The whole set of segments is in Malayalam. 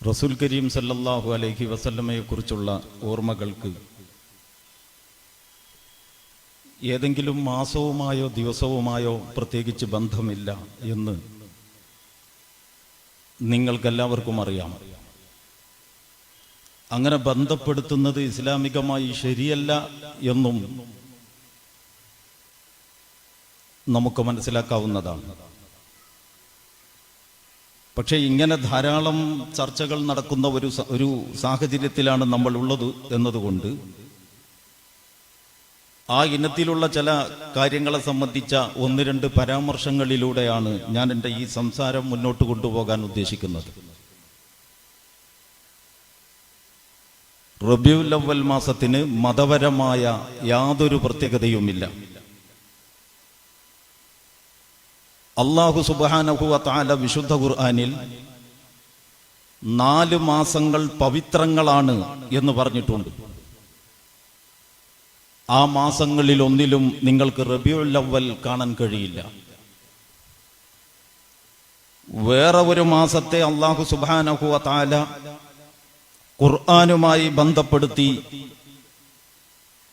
റസൂൽ കരീം സല്ലല്ലാഹു അലൈഹി വസല്ലമയെ കുറിച്ചുള്ള ഓർമ്മകൾക്ക് ഏതെങ്കിലും മാസവുമായോ ദിവസവുമായോ പ്രത്യേകിച്ച് ബന്ധമില്ല എന്ന് നിങ്ങൾക്കെല്ലാവർക്കും അറിയാം. അങ്ങനെ ബന്ധപ്പെടുത്തുന്നത് ഇസ്ലാമികമായി ശരിയല്ല എന്നും നമുക്ക് മനസ്സിലാക്കാവുന്നതാണ്. പക്ഷേ ഇങ്ങനെ ധാരാളം ചർച്ചകൾ നടക്കുന്ന ഒരു സാഹചര്യത്തിലാണ് നമ്മൾ ഉള്ളത് എന്നതുകൊണ്ട് ആ ഇനത്തിലുള്ള ചില കാര്യങ്ങളെ സംബന്ധിച്ച ഒന്ന് രണ്ട് പരാമർശങ്ങളിലൂടെയാണ് ഞാൻ എൻ്റെ ഈ സംസാരം മുന്നോട്ട് കൊണ്ടുപോകാൻ ഉദ്ദേശിക്കുന്നത്. റബീഉൽ അവ്വൽ മാസത്തിന് മതപരമായ യാതൊരു പ്രത്യേകതയുമില്ല. അല്ലാഹു സുബ്ഹാനഹു വ തആല വിശുദ്ധ ഖുർആനിൽ 4 മാസങ്ങൾ പവിത്രങ്ങളാണ് എന്ന് പറഞ്ഞിട്ടുണ്ട്. ആ മാസങ്ങളിൽ ഒന്നിലും നിങ്ങൾക്ക് റബീഉൽ അവ്വൽ കാണാൻ കഴിയില്ല. വേറെ ഒരു മാസത്തെ അല്ലാഹു സുബ്ഹാനഹു വ തആല ഖുർആനുമായി ബന്ധപ്പെടുത്തി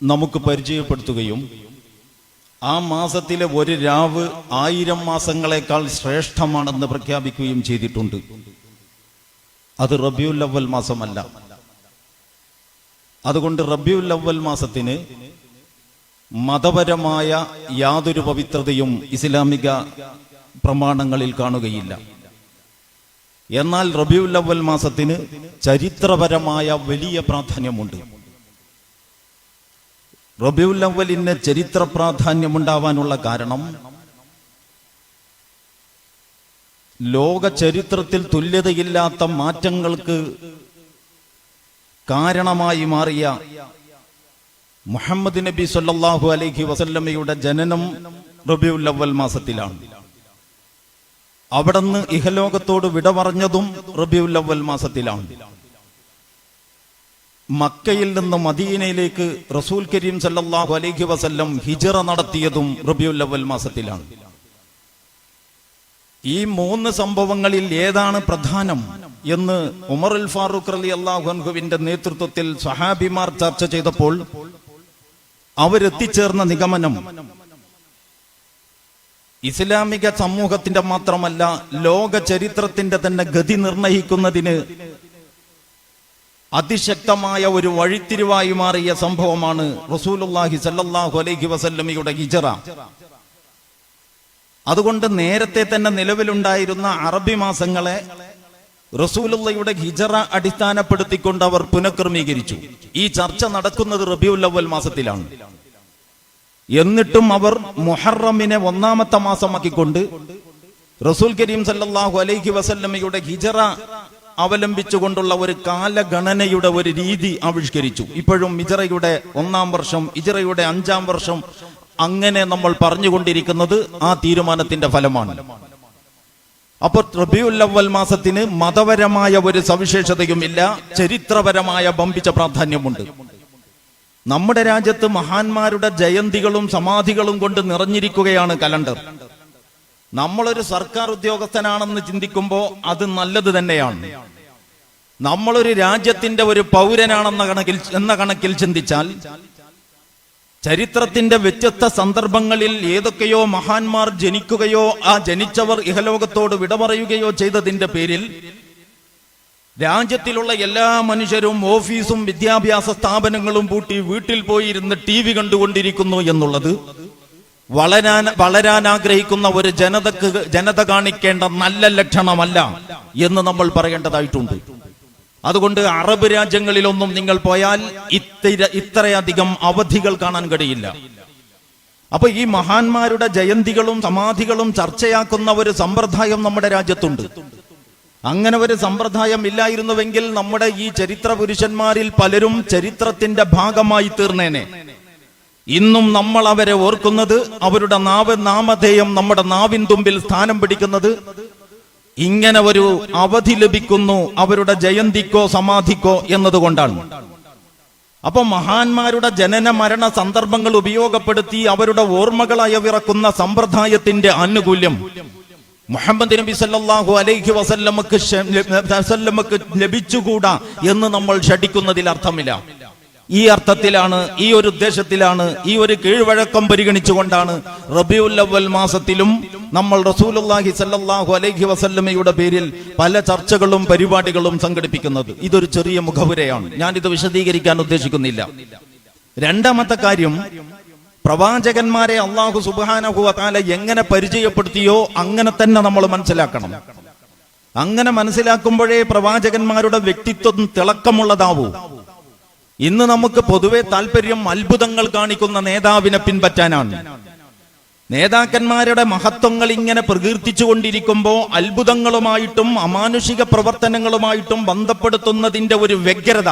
നമുക്ക് പരിചയപ്പെടുത്തുകയും ആ മാസത്തിലെ ഒരു രാവ് 1000 മാസങ്ങളെക്കാൾ ശ്രേഷ്ഠമാണെന്ന് പ്രഖ്യാപിക്കുകയും ചെയ്തിട്ടുണ്ട്. അത് റബീഉൽ അവ്വൽ മാസമല്ല. അതുകൊണ്ട് റബീഉൽ അവ്വൽ മാസത്തിന് മതപരമായ യാതൊരു പവിത്രതയും ഇസ്ലാമിക പ്രമാണങ്ങളിൽ കാണുകയില്ല. എന്നാൽ റബീഉൽ അവ്വൽ മാസത്തിന് ചരിത്രപരമായ വലിയ പ്രാധാന്യമുണ്ട്. റബീഉൽ അവ്വലിന് ചരിത്ര പ്രാധാന്യമുണ്ടാവാനുള്ള കാരണം ലോക ചരിത്രത്തിൽ തുല്യതയില്ലാത്ത മാറ്റങ്ങൾക്ക് കാരണമായി മാറിയ മുഹമ്മദ് നബി സല്ലല്ലാഹു അലൈഹി വസല്ലമയുടെ ജനനം റബീഉൽ അവ്വൽ മാസത്തിലാണ്. അവിടുന്ന് ഇഹലോകത്തോട് വിട പറഞ്ഞതും റബീഉൽ അവ്വൽ മാസത്തിലാണ്. മക്കയിൽ നിന്ന് മദീനയിലേക്ക് റസൂൽ കരീം സല്ലല്ലാഹു അലൈഹി വസല്ലം ഹിജ്റ നടത്തിയതും റബീഉൽ അവ്വൽ മാസത്തിലാണ്. ഈ 3 സംഭവങ്ങളിൽ ഏതാണ് പ്രധാനം എന്ന് ഉമറുൽ ഫാറൂഖ് റളിയല്ലാഹു അൻഹുവിന്റെ നേതൃത്വത്തിൽ സ്വഹാബിമാർ ചർച്ച ചെയ്തപ്പോൾ അവരെത്തിച്ചേർന്ന നിഗമനം ഇസ്ലാമിക സമൂഹത്തിന്റെ മാത്രമല്ല ലോക ചരിത്രത്തിന്റെ തന്നെ ഗതി നിർണയിക്കുന്നതിന് അതിശക്തമായ ഒരു വഴിത്തിരിവായി മാറിയ സംഭവമാണ് റസൂലുള്ളാഹി സല്ലല്ലാഹു അലൈഹി വസല്ലമയുടെ ഹിജ്റ. അതുകൊണ്ട് നേരത്തെ തന്നെ നിലവിലുണ്ടായിരുന്ന അറബി മാസങ്ങളെ റസൂലുള്ളാഹിയുടെ ഹിജ്റ അടിസ്ഥാനപ്പെടുത്തിക്കൊണ്ട് അവർ പുനഃക്രമീകരിച്ചു. ഈ ചർച്ച നടക്കുന്നത് റബീഉൽ അവ്വൽ മാസത്തിലാണ്. എന്നിട്ടും അവർ മുഹറമിനെ 1ാമത്തെ മാസമാക്കിക്കൊണ്ട് റസൂൽ കരീം സല്ലല്ലാഹു അലൈഹി വസല്ലമയുടെ ഹിജ്റ അവലംബിച്ചുകൊണ്ടുള്ള ഒരു കാലഗണനയുടെ ഒരു രീതി ആവിഷ്കരിച്ചു. ഇപ്പോഴും ഹിജ്റയുടെ 1ാം വർഷം, ഹിജ്റയുടെ 5ാം വർഷം, അങ്ങനെ നമ്മൾ പറഞ്ഞുകൊണ്ടിരിക്കുന്നത് ആ തീരുമാനത്തിന്റെ ഫലമാണ്. അപ്പോൾ റബീഉൽ അവ്വൽ മാസത്തിന് മതപരമായ ഒരു സവിശേഷതയുമില്ല, ചരിത്രപരമായ വമ്പിച്ച പ്രാധാന്യമുണ്ട്. നമ്മുടെ രാജ്യത്ത് മഹാന്മാരുടെ ജയന്തികളും സമാധികളും കൊണ്ട് നിറഞ്ഞിരിക്കുകയാണ് കലണ്ടർ. നമ്മളൊരു സർക്കാർ ഉദ്യോഗസ്ഥനാണെന്ന് ചിന്തിക്കുമ്പോൾ അത് നല്ലത് തന്നെയാണ്. നമ്മളൊരു രാജ്യത്തിന്റെ ഒരു പൗരനാണെന്ന കണക്കിൽ ചിന്തിച്ചാൽ ചരിത്രത്തിന്റെ വ്യത്യസ്ത സന്ദർഭങ്ങളിൽ ഏതൊക്കെയോ മഹാന്മാർ ജനിക്കുകയോ ആ ജനിച്ചവർ ഇഹലോകത്തോട് വിട പറയുകയോ ചെയ്തതിന്റെ പേരിൽ രാജ്യത്തിലുള്ള എല്ലാ മനുഷ്യരും ഓഫീസും വിദ്യാഭ്യാസ സ്ഥാപനങ്ങളും പൂട്ടി വീട്ടിൽ പോയിരുന്ന് TV കണ്ടുകൊണ്ടിരിക്കുന്നു എന്നുള്ളത് വളരാൻ ആഗ്രഹിക്കുന്ന ഒരു ജനത കാണിക്കേണ്ട നല്ല ലക്ഷണമല്ല എന്ന് നമ്മൾ പറയേണ്ടതായിട്ടുണ്ട്. അതുകൊണ്ട് അറബ് രാജ്യങ്ങളിലൊന്നും നിങ്ങൾ പോയാൽ ഇത്രയധികം അവധികൾ കാണാൻ കഴിയില്ല. അപ്പൊ ഈ മഹാന്മാരുടെ ജയന്തികളും സമാധികളും ചർച്ചയാക്കുന്ന ഒരു സമ്പ്രദായം നമ്മുടെ രാജ്യത്തുണ്ട്. അങ്ങനെ ഒരു സമ്പ്രദായം ഇല്ലായിരുന്നുവെങ്കിൽ നമ്മുടെ ഈ ചരിത്ര പുരുഷന്മാരിൽ പലരും ചരിത്രത്തിന്റെ ഭാഗമായി തീർന്നേനെ. ഇന്നും നമ്മൾ അവരെ ഓർക്കുന്നത്, അവരുടെ നാമധേയം നമ്മുടെ നാവിൻ തുമ്പിൽ സ്ഥാനം പിടിക്കുന്നത് ഇങ്ങനെ ഒരു അവധി ലഭിക്കുന്നു അവരുടെ ജയന്തിക്കോ സമാധിക്കോ എന്നതുകൊണ്ടാണ്. അപ്പൊ മഹാന്മാരുടെ ജനന മരണ സന്ദർഭങ്ങൾ ഉപയോഗപ്പെടുത്തി അവരുടെ ഓർമ്മകളായി വിറക്കുന്ന സമ്പ്രദായത്തിന്റെ ആനുകൂല്യം മുഹമ്മദ് നബി സല്ലല്ലാഹു അലൈഹി വസല്ലമക്ക് ലഭിച്ചുകൂടാ എന്ന് നമ്മൾ ഷടിക്കുന്നതിൽ അർത്ഥമില്ല. ഈ അർത്ഥത്തിലാണ്, ഈ ഒരു ഉദ്ദേശത്തിലാണ്, ഈ ഒരു കീഴ്വഴക്കം പരിഗണിച്ചുകൊണ്ടാണ് റബീഉൽ അവ്വൽ മാസത്തിലും നമ്മൾ റസൂലുള്ളാഹി സല്ലല്ലാഹു അലൈഹി വസല്ലമയുടെ പേരിൽ പല ചർച്ചകളും പരിപാടികളും സംഘടിപ്പിക്കുന്നത്. ഇതൊരു ചെറിയ മുഖവുരയാണ്, ഞാനിത് വിശദീകരിക്കാൻ ഉദ്ദേശിക്കുന്നില്ല. രണ്ടാമത്തെ കാര്യം, പ്രവാചകന്മാരെ അല്ലാഹു സുബ്ഹാനഹു വ തആല എങ്ങനെ പരിചയപ്പെടുത്തിയോ അങ്ങനെ തന്നെ നമ്മൾ മനസ്സിലാക്കണം. അങ്ങനെ മനസ്സിലാക്കുമ്പോഴേ പ്രവാചകന്മാരുടെ വ്യക്തിത്വം തിളക്കമുള്ളതാവൂ. ഇന്ന് നമുക്ക് പൊതുവെ താല്പര്യം അത്ഭുതങ്ങൾ കാണിക്കുന്ന നേതാവിനെ പിൻപറ്റാനാണ്. നേതാക്കന്മാരുടെ മഹത്വങ്ങൾ ഇങ്ങനെ പ്രകീർത്തിച്ചുകൊണ്ടിരിക്കുമ്പോൾ അത്ഭുതങ്ങളുമായിട്ടും അമാനുഷിക പ്രവർത്തനങ്ങളുമായിട്ടും ബന്ധപ്പെടുത്തുന്നതിന്റെ ഒരു വ്യഗ്രത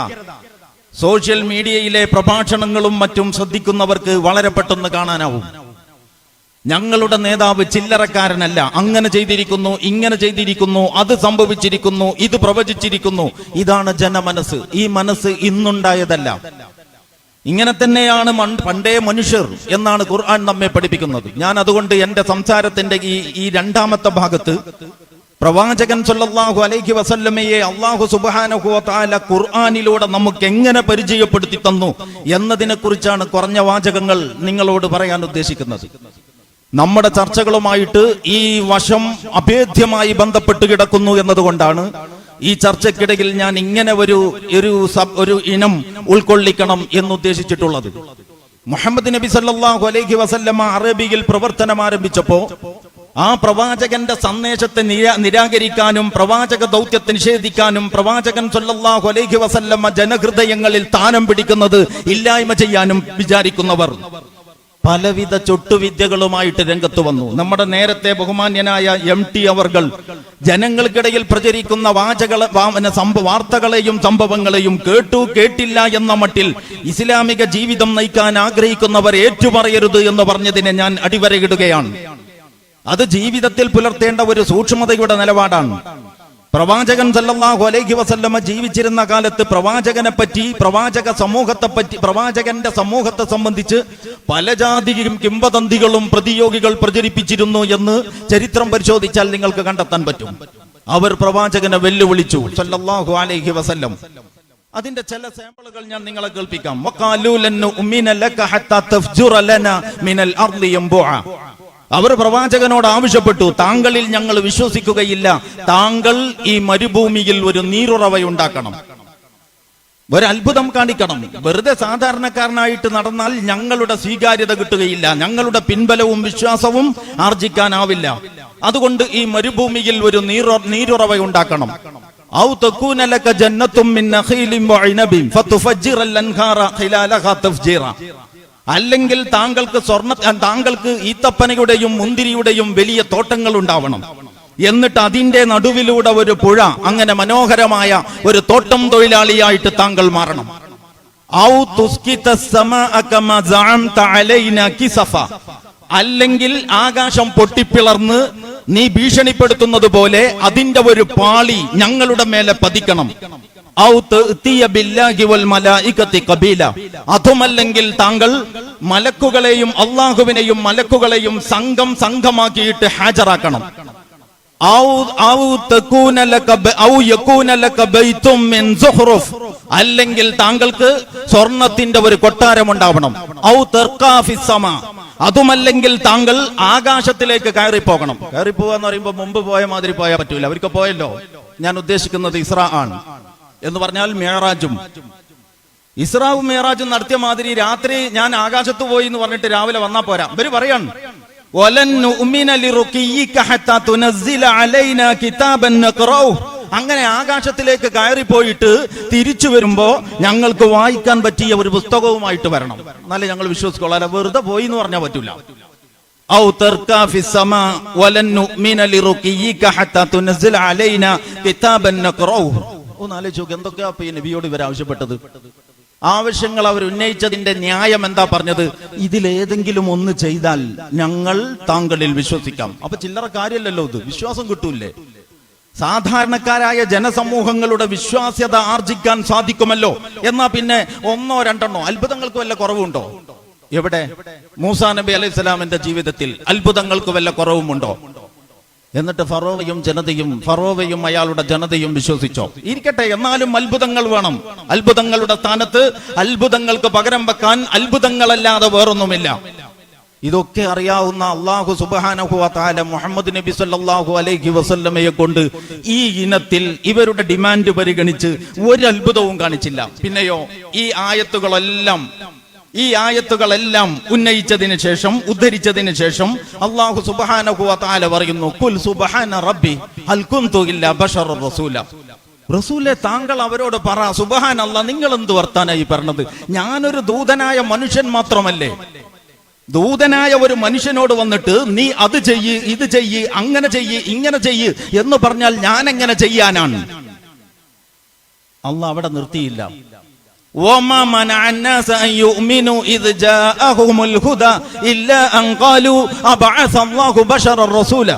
സോഷ്യൽ മീഡിയയിലെ പ്രഭാഷണങ്ങളും മറ്റും ശ്രദ്ധിക്കുന്നവർക്ക് വളരെ പെട്ടെന്ന് കാണാനാവും. ഞങ്ങളുടെ നേതാവ് ചില്ലറക്കാരനല്ല, അങ്ങനെ ചെയ്തിരിക്കുന്നു, ഇങ്ങനെ ചെയ്തിരിക്കുന്നു, അത് സംഭവിച്ചിരിക്കുന്നു, ഇത് പ്രവചിച്ചിരിക്കുന്നു. ഇതാണ് ജനമനസ്സ്. ഈ മനസ്സ് ഇന്നുണ്ടായതല്ല. ഇങ്ങനെ തന്നെയാണ് പണ്ടേ മനുഷ്യർ എന്നാണ് ഖുർആൻ നമ്മെ പഠിപ്പിക്കുന്നത്. ഞാൻ അതുകൊണ്ട് എന്റെ സംസാരത്തിന്റെ ഈ രണ്ടാമത്തെ ഭാഗത്ത് പ്രവാചകൻ സല്ലല്ലാഹു അലൈഹി വസല്ലമയെ അല്ലാഹു സുബ്ഹാനഹു വ തആല ഖുർആനിലൂടെ നമുക്ക് എങ്ങനെ പരിചയപ്പെടുത്തി തന്നു എന്നതിനെ കുറിച്ചാണ് കുറഞ്ഞ വാചകങ്ങൾ നിങ്ങളോട് പറയാൻ ഉദ്ദേശിക്കുന്നത്. നമ്മുടെ ചർച്ചകളുമായിട്ട് ഈ വശം അഭേദ്യമായി ബന്ധപ്പെട്ട് കിടക്കുന്നു എന്നതുകൊണ്ടാണ് ഈ ചർച്ചയ്ക്കിടയിൽ ഞാൻ ഇങ്ങനെ ഒരു ഇനം ഉൾക്കൊള്ളിക്കണം എന്നുദ്ദേശിച്ചിട്ടുള്ളത്. മുഹമ്മദ് നബി സല്ലല്ലാഹു അലൈഹി വസല്ലമ അറബിയിൽ പ്രവർത്തനം ആരംഭിച്ചപ്പോ ആ പ്രവാചകന്റെ സന്ദേശത്തെ നിരാകരിക്കാനും പ്രവാചക ദൗത്യത്തെ നിഷേധിക്കാനും പ്രവാചകൻ സല്ലല്ലാഹു അലൈഹി വസല്ലമ ജനഹൃദയങ്ങളിൽ സ്ഥാനം പിടിക്കുന്നത് ഇല്ലായ്മ ചെയ്യാനും വിചാരിക്കുന്നവർ പലവിധ ചൊട്ടുവിദ്യകളുമായിട്ട് രംഗത്ത് വന്നു. നമ്മുടെ നേരത്തെ ബഹുമാന്യനായ MT അവർകൾ ജനങ്ങൾക്കിടയിൽ പ്രചരിക്കുന്ന വാർത്തകളെയും സംഭവങ്ങളെയും കേട്ടില്ല എന്ന മട്ടിൽ ഇസ്ലാമിക ജീവിതം നയിക്കാൻ ആഗ്രഹിക്കുന്നവർ ഏറ്റുപറയരുത് എന്ന് പറഞ്ഞതിനെ ഞാൻ അടിവരയിടുകയാണ്. അത് ജീവിതത്തിൽ പുലർത്തേണ്ട ഒരു സൂക്ഷ്മതയുടെ നിലപാടാണ്. പ്രവാചകൻ സല്ലല്ലാഹു അലൈഹി വസല്ലമ ജീവിച്ചിരുന്ന കാലത്ത് പ്രവാചകനെ പറ്റി, പ്രവാചകന്റെ സമൂഹത്തെ സംബന്ധിച്ച് പല ജാതിയും കിംവദന്തികളും പ്രതിയോഗികൾ പ്രചരിപ്പിച്ചിരുന്നു എന്ന് ചരിത്രം പരിശോധിച്ചാൽ നിങ്ങൾക്ക് കണ്ടെത്താൻ പറ്റും. അവർ പ്രവാചകനെ വെല്ലുവിളിച്ചു സല്ലല്ലാഹു അലൈഹി വസല്ലം. അതിന്റെ ചില സാമ്പിളുകൾ ഞാൻ നിങ്ങളെ കേൾപ്പിക്കാം. വഖാലൂ ലൻ നുഅ്മിന ലക ഹത്താ തഫ്ജുറ ലനാ മിനൽ അർളി യംബുഅ. അവർ പ്രവാചകനോട് ആവശ്യപ്പെട്ടു, താങ്കളിൽ ഞങ്ങൾ വിശ്വസിക്കുകയില്ല, താങ്കൾ ഈ മരുഭൂമിയിൽ ഒരു നീരുറവയുണ്ടാക്കണം, ഒരു അത്ഭുതം കാണിക്കണം. വെറുതെ സാധാരണക്കാരനായിട്ട് നടന്നാൽ ഞങ്ങളുടെ സ്വീകാര്യത കിട്ടുകയില്ല, ഞങ്ങളുടെ പിൻബലവും വിശ്വാസവും ആർജിക്കാനാവില്ല. അതുകൊണ്ട് ഈ മരുഭൂമിയിൽ ഒരു നീരുറവയുണ്ടാക്കണം. ഔ തകൂന ലക ജന്നത്തും മിൻ നഖീലിൻ വഇനബിൻ ഫതുഫജ്ജിറൽ അൻഹാറ ഖിലാലഹാ തഫ്ജീറ. അല്ലെങ്കിൽ താങ്കൾക്ക് ഈത്തപ്പനയുടെയും മുന്തിരിയുടെയും വലിയ തോട്ടങ്ങൾ ഉണ്ടാവണം, എന്നിട്ട് അതിന്റെ നടുവിലൂടെ ഒരു പുഴ, അങ്ങനെ മനോഹരമായ ഒരു തോട്ടം തൊഴിലാളിയായിട്ട് താങ്കൾ മാറണം. ഔ തുസ്കിത സമാഅ കമാ സഅംത അലൈനാ കിസഫ. അല്ലെങ്കിൽ ആകാശം പൊട്ടിപ്പിളർന്ന് നീ ഭീഷണിപ്പെടുത്തുന്നത് പോലെ അതിന്റെ ഒരു പാളി ഞങ്ങളുടെ മേലെ പതിക്കണം. അതുമല്ലെങ്കിൽ താങ്കൾ മലക്കുകളെയും അള്ളാഹുവിനെയും മലക്കുകളെയും സംഘമാക്കിയിട്ട് ഹാജരാക്കണം. അല്ലെങ്കിൽ താങ്കൾക്ക് സ്വർണത്തിന്റെ ഒരു കൊട്ടാരം ഉണ്ടാവണം. അതുമല്ലെങ്കിൽ താങ്കൾ ആകാശത്തിലേക്ക് കയറിപ്പോകണം. കയറിപ്പോവാന്ന് പറയുമ്പോൾ മുമ്പ് പോയ മാതിരി പോയാൽ പറ്റൂല, അവർക്ക് പോയല്ലോ. ഞാൻ ഉദ്ദേശിക്കുന്നത് ഇസ്രാ ആണ് എന്ന് പറഞ്ഞാൽ മേറാജും. ഇസ്രാവും മേറാജും നടത്തിയ മാതിരി രാത്രി ഞാൻ ആകാശത്ത് പോയി എന്ന് പറഞ്ഞിട്ട് രാവിലെ വന്നാ പോരാ. ഇവര് പറയാണ് അങ്ങനെ ആകാശത്തിലേക്ക് കയറിപ്പോയിട്ട് തിരിച്ചു വരുമ്പോ ഞങ്ങൾക്ക് വായിക്കാൻ പറ്റിയ ഒരു പുസ്തകവുമായിട്ട് വരണം, എന്നാലേ ഞങ്ങൾ വിശ്വസിക്കോളാം. വെറുതെ പോയി എന്ന് പറഞ്ഞാൽ പറ്റൂല. ഒന്ന് ആലോചിച്ച് എന്തൊക്കെയാ ഈ നബിയോട് ഇവർ ആവശ്യപ്പെട്ടത്? ആവശ്യങ്ങൾ അവർ ഉന്നയിച്ചതിന്റെ ന്യായം എന്താ പറഞ്ഞത്? ഇതിലേതെങ്കിലും ഒന്ന് ചെയ്താൽ ഞങ്ങൾ താങ്കളിൽ വിശ്വസിക്കാം. അപ്പൊ ചില്ലറ കാര്യമല്ലല്ലോ ഇത്, വിശ്വാസം കിട്ടൂല്ലേ? സാധാരണക്കാരായ ജനസമൂഹങ്ങളുടെ വിശ്വാസ്യത ആർജിക്കാൻ സാധിക്കുമല്ലോ. എന്നാ പിന്നെ ഒന്നോ രണ്ടെണ്ണോ അത്ഭുതങ്ങൾക്ക് വല്ല കുറവുണ്ടോ? എവിടെ? മൂസാ നബി അലൈഹി സ്വലാമിന്റെ ജീവിതത്തിൽ അത്ഭുതങ്ങൾക്ക് വല്ല കുറവുമുണ്ടോ? എന്നിട്ട് ഫറോവയും അയാളുടെ ജനതയും വിശ്വസിച്ചോ? ഇരിക്കട്ടെ, എന്നാലും അത്ഭുതങ്ങൾ വേണം. അത്ഭുതങ്ങളുടെ സ്ഥാനത്ത് അത്ഭുതങ്ങൾക്ക് പകരം വെക്കാൻ അത്ഭുതങ്ങളല്ലാതെ വേറൊന്നുമില്ല. ഇതൊക്കെ അറിയാവുന്ന അല്ലാഹു സുബ്ഹാനഹു വ തആല മുഹമ്മദ് നബി സല്ലല്ലാഹു അലൈഹി വസല്ലമയെ കൊണ്ട് ഈ ഇനത്തിൽ ഇവരുടെ ഡിമാൻഡ് പരിഗണിച്ച് ഒരു അത്ഭുതവും കാണിച്ചില്ല. പിന്നെയോ ഈ ആയത്തുകളെല്ലാം ഉന്നയിച്ചതിന് ശേഷം, ഉദ്ധരിച്ചതിന് ശേഷം അല്ലാഹു സുബ്ഹാനഹു വ തആല പറയുന്നു, ഖുൽ സുബ്ഹാന റബ്ബി ഹൽ കുന്തു ഇല്ലാ ബശറർ റസൂല. റസൂലെ, താങ്കൾ അവരോട് പറ, സുബ്ഹാനല്ലാഹ്, നിങ്ങൾ എന്ത് വർത്താനായി പറഞ്ഞത്? ഞാനൊരു ദൂതനായ മനുഷ്യൻ മാത്രമല്ലേ? ദൂതനായ ഒരു മനുഷ്യനോട് വന്നിട്ട് നീ അത് ചെയ്യ്, ഇത് ചെയ്യ്, അങ്ങനെ ചെയ്യ്, ഇങ്ങനെ ചെയ്യ് എന്ന് പറഞ്ഞാൽ ഞാൻ എങ്ങനെ ചെയ്യാനാണ്? അല്ലാഹ് അവിടെ നിർത്തിയില്ല. وَمَا مَنَعَ النَّاسَ أَن يُؤْمِنُوا إِذْ جَاءَهُمُ الْهُدَى إِلَّا أَن قَالُوا أَبَعَثَ اللَّهُ بَشَرًا رَّسُولًا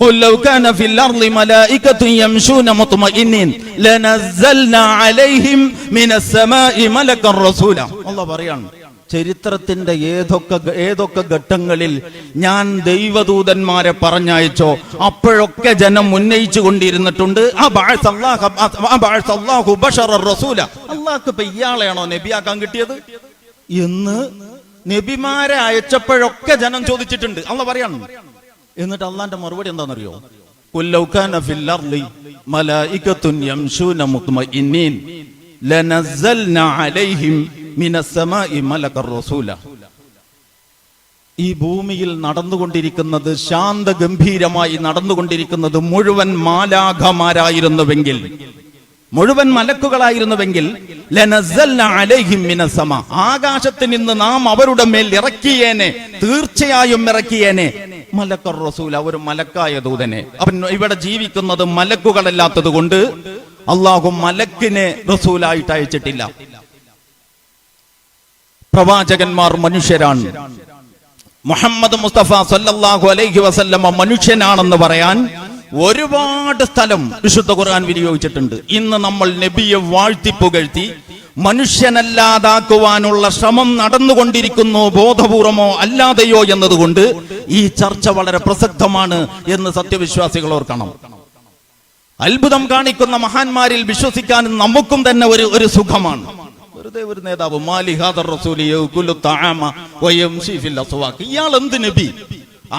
قُل لَّوْ كَانَ فِي الْأَرْضِ مَلَائِكَةٌ يَمْشُونَ مُطْمَئِنِّينَ لَنَزَّلْنَا عَلَيْهِمْ مِنَ السَّمَاءِ مَلَكًا رَّسُولًا. അല്ലാഹ് പറയാണ്, ചരിത്രത്തിന്റെ ഏതൊക്കെ ഘട്ടങ്ങളിൽ ഞാൻ ദൈവദൂതന്മാരെ പറഞ്ഞയച്ചോ അപ്പോഴൊക്കെ ജനം ഉന്നയിച്ചു കൊണ്ടിരുന്നിട്ടുണ്ട്, അള്ളാഹ്ക്ക് ഇപ്പൊ ഇയാളെയാണോ നബിയാക്കാൻ കിട്ടിയത് എന്ന് നബിമാരെ അയച്ചപ്പോഴൊക്കെ ജനം ചോദിച്ചിട്ടുണ്ട്. അള്ളാഹ് പറയാണ്. എന്നിട്ട് അള്ളാന്റെ മറുപടി എന്താണെന്നറിയോ? ഖുല്ലൗ കാന ഫിൽ അർളി മലായികത്തുൻ യംശൂന മുത്മഇന്നീൻ ലനസ്സൽനാ അലൈഹിം മിനസ്സമാഇ മലക്കർ റസൂല. ഈ ഭൂമിയിൽ നടന്നുകൊണ്ടിരിക്കുന്നത്, ശാന്തഗംഭീരമായി നടന്നുകൊണ്ടിരിക്കുന്നത് മുഴുവൻ മാലാഖമാരായിരുന്നുവെങ്കിൽ, മുഴുവൻ മലക്കുകളായിരുന്നുവെങ്കിൽ, ലനസ്സൽനാ അലൈഹിം മിനസ്സമാ, ആകാശത്തിൽ നിന്ന് നാം അവരുടെ മേൽ ഇറക്കിയേനെ, തീർച്ചയായും ഇറക്കിയേനെ, മലക്കർ റസൂല, ഒരു മലക്കായ ദൂതനെ. അവൻ ഇവിടെ ജീവിക്കുന്നത് മലക്കുകളല്ലാത്തത് കൊണ്ട് അല്ലാഹു മലക്കിനെ റസൂലായിട്ട് അയച്ചിട്ടില്ല. പ്രവാചകന്മാർ മനുഷ്യരാണ്. മുഹമ്മദ് മുസ്തഫ സല്ലല്ലാഹു അലൈഹി വസല്ലമ മനുഷ്യനാണെന്ന് പറയാൻ ഒരുപാട് സ്ഥലം വിശുദ്ധ ഖുർആൻ വിനിയോഗിച്ചിട്ടുണ്ട്. ഇന്ന് നമ്മൾ നബിയെ വാഴ്ത്തിപ്പുകഴ്ത്തി മനുഷ്യനല്ലാതാക്കുവാനുള്ള ശ്രമം നടന്നുകൊണ്ടിരിക്കുന്നു, ബോധപൂർവമോ അല്ലാതെയോ എന്നതുകൊണ്ട് ഈ ചർച്ച വളരെ പ്രസക്തമാണ് എന്ന് സത്യവിശ്വാസികൾ ഓർക്കണം. അത്ഭുതം കാണിക്കുന്ന മഹാന്മാരിൽ വിശ്വസിക്കാൻ നമുക്കും തന്നെ ഒരു സുഖമാണ്. വെറുതെ ഒരു നേതാവ് ഇയാൾ എന്ത് നബി?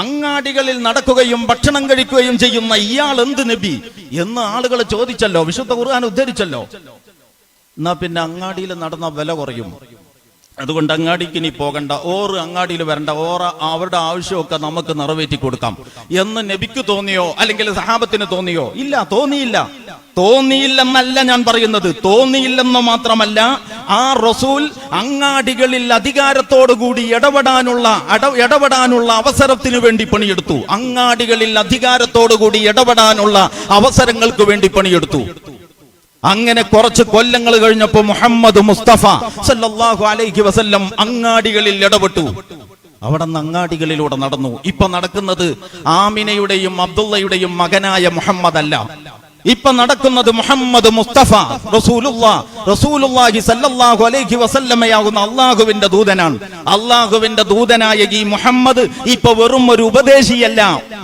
അങ്ങാടികളിൽ നടക്കുകയും ഭക്ഷണം കഴിക്കുകയും ചെയ്യുന്ന ഇയാൾ എന്ത് നബി എന്ന് ആളുകൾ ചോദിച്ചല്ലോ, വിശുദ്ധ ഖുർആൻ ഉദ്ധരിച്ചല്ലോ. എന്നാ പിന്നെ അങ്ങാടിയിൽ നടന്ന വില കുറയും. അതുകൊണ്ട് അങ്ങാടിക്ക് ഇനി പോകണ്ട, അങ്ങാടിയിൽ വരണ്ട, അവരുടെ ആവശ്യമൊക്കെ നമുക്ക് നിറവേറ്റി കൊടുക്കാം എന്ന് നബിക്ക് തോന്നിയോ? അല്ലെങ്കിൽ സഹാബത്തിന് തോന്നിയോ? ഇല്ല, തോന്നിയില്ലെന്നല്ല ഞാൻ പറയുന്നത്. തോന്നിയില്ലെന്ന് മാത്രമല്ല, ആ റസൂൽ അങ്ങാടികളിൽ അധികാരത്തോടുകൂടി ഇടപെടാനുള്ള അവസരത്തിന് വേണ്ടി പണിയെടുത്തു. അങ്ങാടികളിൽ അധികാരത്തോടുകൂടി ഇടപെടാനുള്ള അവസരങ്ങൾക്ക് വേണ്ടി പണിയെടുത്തു. അങ്ങനെ കുറച്ച് കൊല്ലങ്ങൾ കഴിഞ്ഞപ്പോൾ മുഹമ്മദ് മുസ്തഫ സല്ലല്ലാഹു അലൈഹി വസല്ലം അങ്ങാടികളിൽ ഇടപെട്ടു. അവിടെ നിന്ന് അങ്ങാടികളിലൂടെ നടന്നു. ഇപ്പൊ നടക്കുന്നത് ആമിനയുടെയും അബ്ദുള്ളയുടെയും മകനായ മുഹമ്മദ് അല്ല. ഇപ്പൊ നടക്കുന്നത് മുഹമ്മദ് മുസ്തഫ റസൂലുള്ളാഹി സല്ലല്ലാഹു അലൈഹി വസല്ലമയാകുന്ന അള്ളാഹുവിന്റെ ദൂതനാണ്. അള്ളാഹുവിന്റെ ദൂതനായ ഈ മുഹമ്മദ് ഇപ്പൊ വെറും ഒരു ഉപദേശിയല്ല,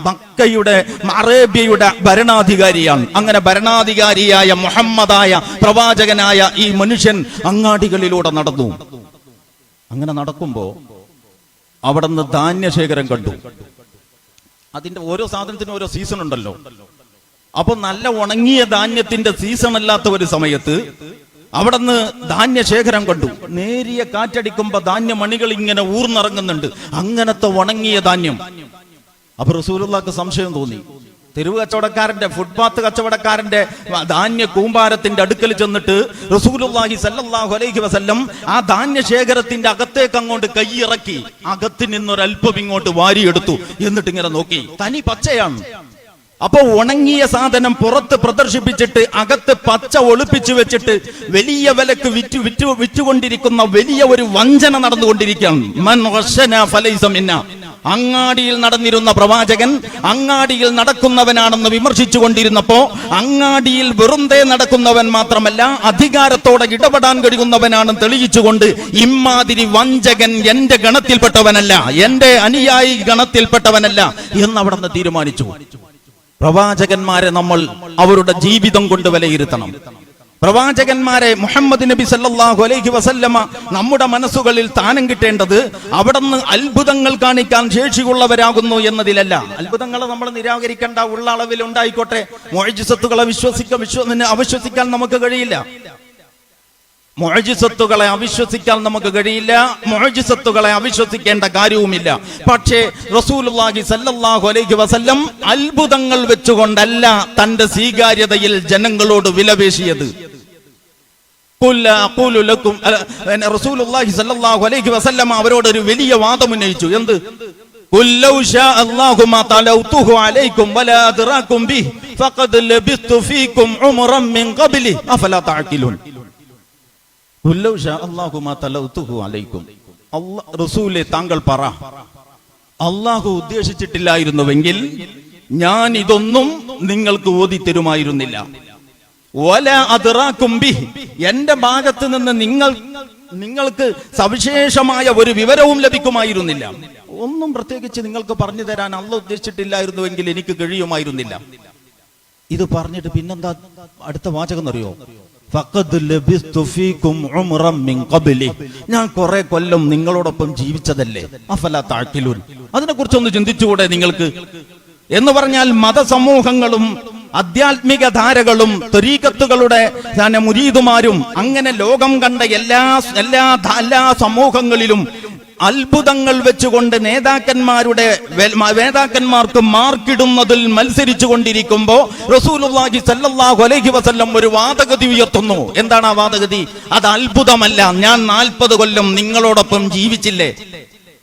മക്കയുടെ അറേബ്യയുടെ ഭരണാധികാരിയാണ്. അങ്ങനെ ഭരണാധികാരിയായ മുഹമ്മദായ പ്രവാചകനായ ഈ മനുഷ്യൻ അങ്ങാടികളിലൂടെ നടന്നു. അങ്ങനെ നടക്കുമ്പോ അവിടെ നിന്ന് ധാന്യശേഖരം കണ്ടു. അതിന്റെ ഓരോ സാധനത്തിനും ഓരോ സീസൺ ഉണ്ടല്ലോ. അപ്പൊ നല്ല ഉണങ്ങിയ ധാന്യത്തിന്റെ സീസൺ അല്ലാത്ത ഒരു സമയത്ത് അവിടെ നിന്ന് ധാന്യശേഖരം കണ്ടു. നേരിയ കാറ്റടിക്കുമ്പോ ധാന്യമണികൾ ഇങ്ങനെ ഊർന്നിറങ്ങുന്നുണ്ട്, അങ്ങനത്തെ ഉണങ്ങിയ ധാന്യം. അപ്പൊ റസൂലുള്ളാഹിക്ക് സംശയം തോന്നി. തെരുവ് കച്ചവടക്കാരന്റെ, ഫുട്പാത്ത് കച്ചവടക്കാരന്റെ ധാന്യ കൂമ്പാരത്തിന്റെ അടുക്കൽ ചെന്നിട്ട് റസൂലുള്ളാഹി സല്ലല്ലാഹു അലൈഹി വസല്ലം ആ ധാന്യശേഖരത്തിന്റെ അകത്തേക്ക് അങ്ങോട്ട് കൈയിറക്കി അകത്ത് നിന്നൊരൽപ്പം ഇങ്ങോട്ട് വാരിയെടുത്തു. എന്നിട്ട് ഇങ്ങനെ നോക്കി, തനി പച്ചയാണ്. അപ്പൊ ഉണങ്ങിയ സാധനം പുറത്ത് പ്രദർശിപ്പിച്ചിട്ട് അകത്ത് പച്ച ഒളിപ്പിച്ചു വെച്ചിട്ട് വലിയ വിലക്ക് വിറ്റുകൊണ്ടിരിക്കുന്ന വലിയ ഒരു വഞ്ചന നടന്നുകൊണ്ടിരിക്കുകയാണ്. അങ്ങാടിയിൽ നടന്നിരുന്ന പ്രവാചകൻ അങ്ങാടിയിൽ നടക്കുന്നവനാണെന്ന് വിമർശിച്ചു കൊണ്ടിരുന്നപ്പോ, അങ്ങാടിയിൽ വെറുതെ നടക്കുന്നവൻ മാത്രമല്ല അധികാരത്തോടെ ഇടപെടാൻ കഴിയുന്നവനാണെന്ന് തെളിയിച്ചുകൊണ്ട് ഇമ്മാതിരി വഞ്ചകൻ എന്റെ ഗണത്തിൽപ്പെട്ടവനല്ല, എന്റെ അനുയായി ഗണത്തിൽപ്പെട്ടവനല്ല എന്ന് അവിടെ നിന്ന് തീരുമാനിച്ചു. പ്രവാചകന്മാരെ നമ്മൾ അവരുടെ ജീവിതം കൊണ്ട് വിലയിരുത്തണം. പ്രവാചകന്മാരെ മുഹമ്മദ് നബി സല്ലല്ലാഹു അലൈഹി വസല്ലമ നമ്മുടെ മനസ്സുകളിൽ സ്ഥാനം കിട്ടേണ്ടത് അവിടുന്ന് അത്ഭുതങ്ങൾ കാണിക്കാൻ ശേഷിയുള്ളവരാകുന്നു എന്നതിലല്ല. അത്ഭുതങ്ങളെ നമ്മൾ നിരാകരിക്കേണ്ട, ഉള്ള അളവിൽ ഉണ്ടായിക്കോട്ടെ. മുഅ്ജിസത്തുകളെ അവിശ്വസിക്കാൻ നമുക്ക് കഴിയില്ല. മുഅ്ജിസത്തുകളെ അവിശ്വസിക്കാൻ നമുക്ക് കഴിയില്ല. മുഅ്ജിസത്തുകളെ അവിശ്വസിക്കേണ്ട കാര്യവുമില്ല. പക്ഷേ റസൂലുള്ളാഹി സല്ലല്ലാഹു അലൈഹി വസല്ലം അത്ഭുതങ്ങൾ വെച്ചുകൊണ്ടല്ല തന്റെ സ്വീകാര്യതയിൽ ജനങ്ങളോട് വിലപേശിയത്. റസൂലുള്ളാഹി സല്ലല്ലാഹു അലൈഹി വസല്ലം അവരോട് ഒരു വലിയ വാദം ഉന്നയിച്ചു. എന്ത്? ഖുല്ലൗ ശാ അല്ലാഹു മാ തലൗതുഹു അലൈക്കും വലാ അദ്റാകും ബിഹി ഫഖദ് ലബിസ്തു ഫീകും ഉംറൻ മിൻ ഖബ്ലി അഫലാ തഅഖിലൂൻ. ഖുല്ലൗ ശാ അല്ലാഹു മാ തലൗതുഹു അലൈക്കും. റസൂലേ, താങ്കൾ പറ, അല്ലാഹു ഉദ്ദേശിച്ചിട്ടില്ലായിരുന്നുവെങ്കിൽ ഞാൻ ഇതൊന്നും നിങ്ങൾക്ക് ഓതി തരുമായിരുന്നില്ല. വലാ അദ്റാകും ബിഹി, എന്റെ ഭാഗത്ത് നിന്ന് നിങ്ങൾക്ക് സവിശേഷമായ ഒരു വിവരവും ലഭിക്കുമായിരുന്നില്ല. ഒന്നും പ്രത്യേകിച്ച് നിങ്ങൾക്ക് പറഞ്ഞു തരാൻ അല്ലാഹു ഉദ്ദേശിച്ചിട്ടില്ലായിരുന്നുവെങ്കിൽ എനിക്ക് കഴിയുമായിരുന്നില്ല. ഇത് പറഞ്ഞിട്ട് പിന്നെന്താ അടുത്ത വാചകം എന്നറിയോ? ഫഖദ് ലബിസ്തു ഫീകും ഉംറൻ മിൻ ഖബ്ലി, ഞാൻ കുറെ കൊല്ലം നിങ്ങളോടൊപ്പം ജീവിച്ചതല്ലേ, അഫലാ തഅഖിലൂൻ, അതിനെക്കുറിച്ചൊന്ന് ചിന്തിച്ചുകൂടെ നിങ്ങൾക്ക്? എന്ന് പറഞ്ഞാൽ മതസമൂഹങ്ങളും ആധ്യാത്മിക ധാരകളും ത്വരീഖത്തുകളുടെ മുരീദുമാരും അങ്ങനെ ലോകം കണ്ട എല്ലാ സമൂഹങ്ങളിലും അത്ഭുതങ്ങൾ വെച്ചുകൊണ്ട് നേതാക്കന്മാർക്ക് മാർക്കിടുന്നതിൽ മത്സരിച്ചു കൊണ്ടിരിക്കുമ്പോ റസൂലുള്ളാഹി സല്ലല്ലാഹു അലൈഹി വസല്ലം ഒരു വാദഗതി ഉയർത്തുന്നു. എന്താണ് ആ വാദഗതി? അത് അത്ഭുതമല്ല, ഞാൻ 40 കൊല്ലം നിങ്ങളോടൊപ്പം ജീവിച്ചില്ലേ,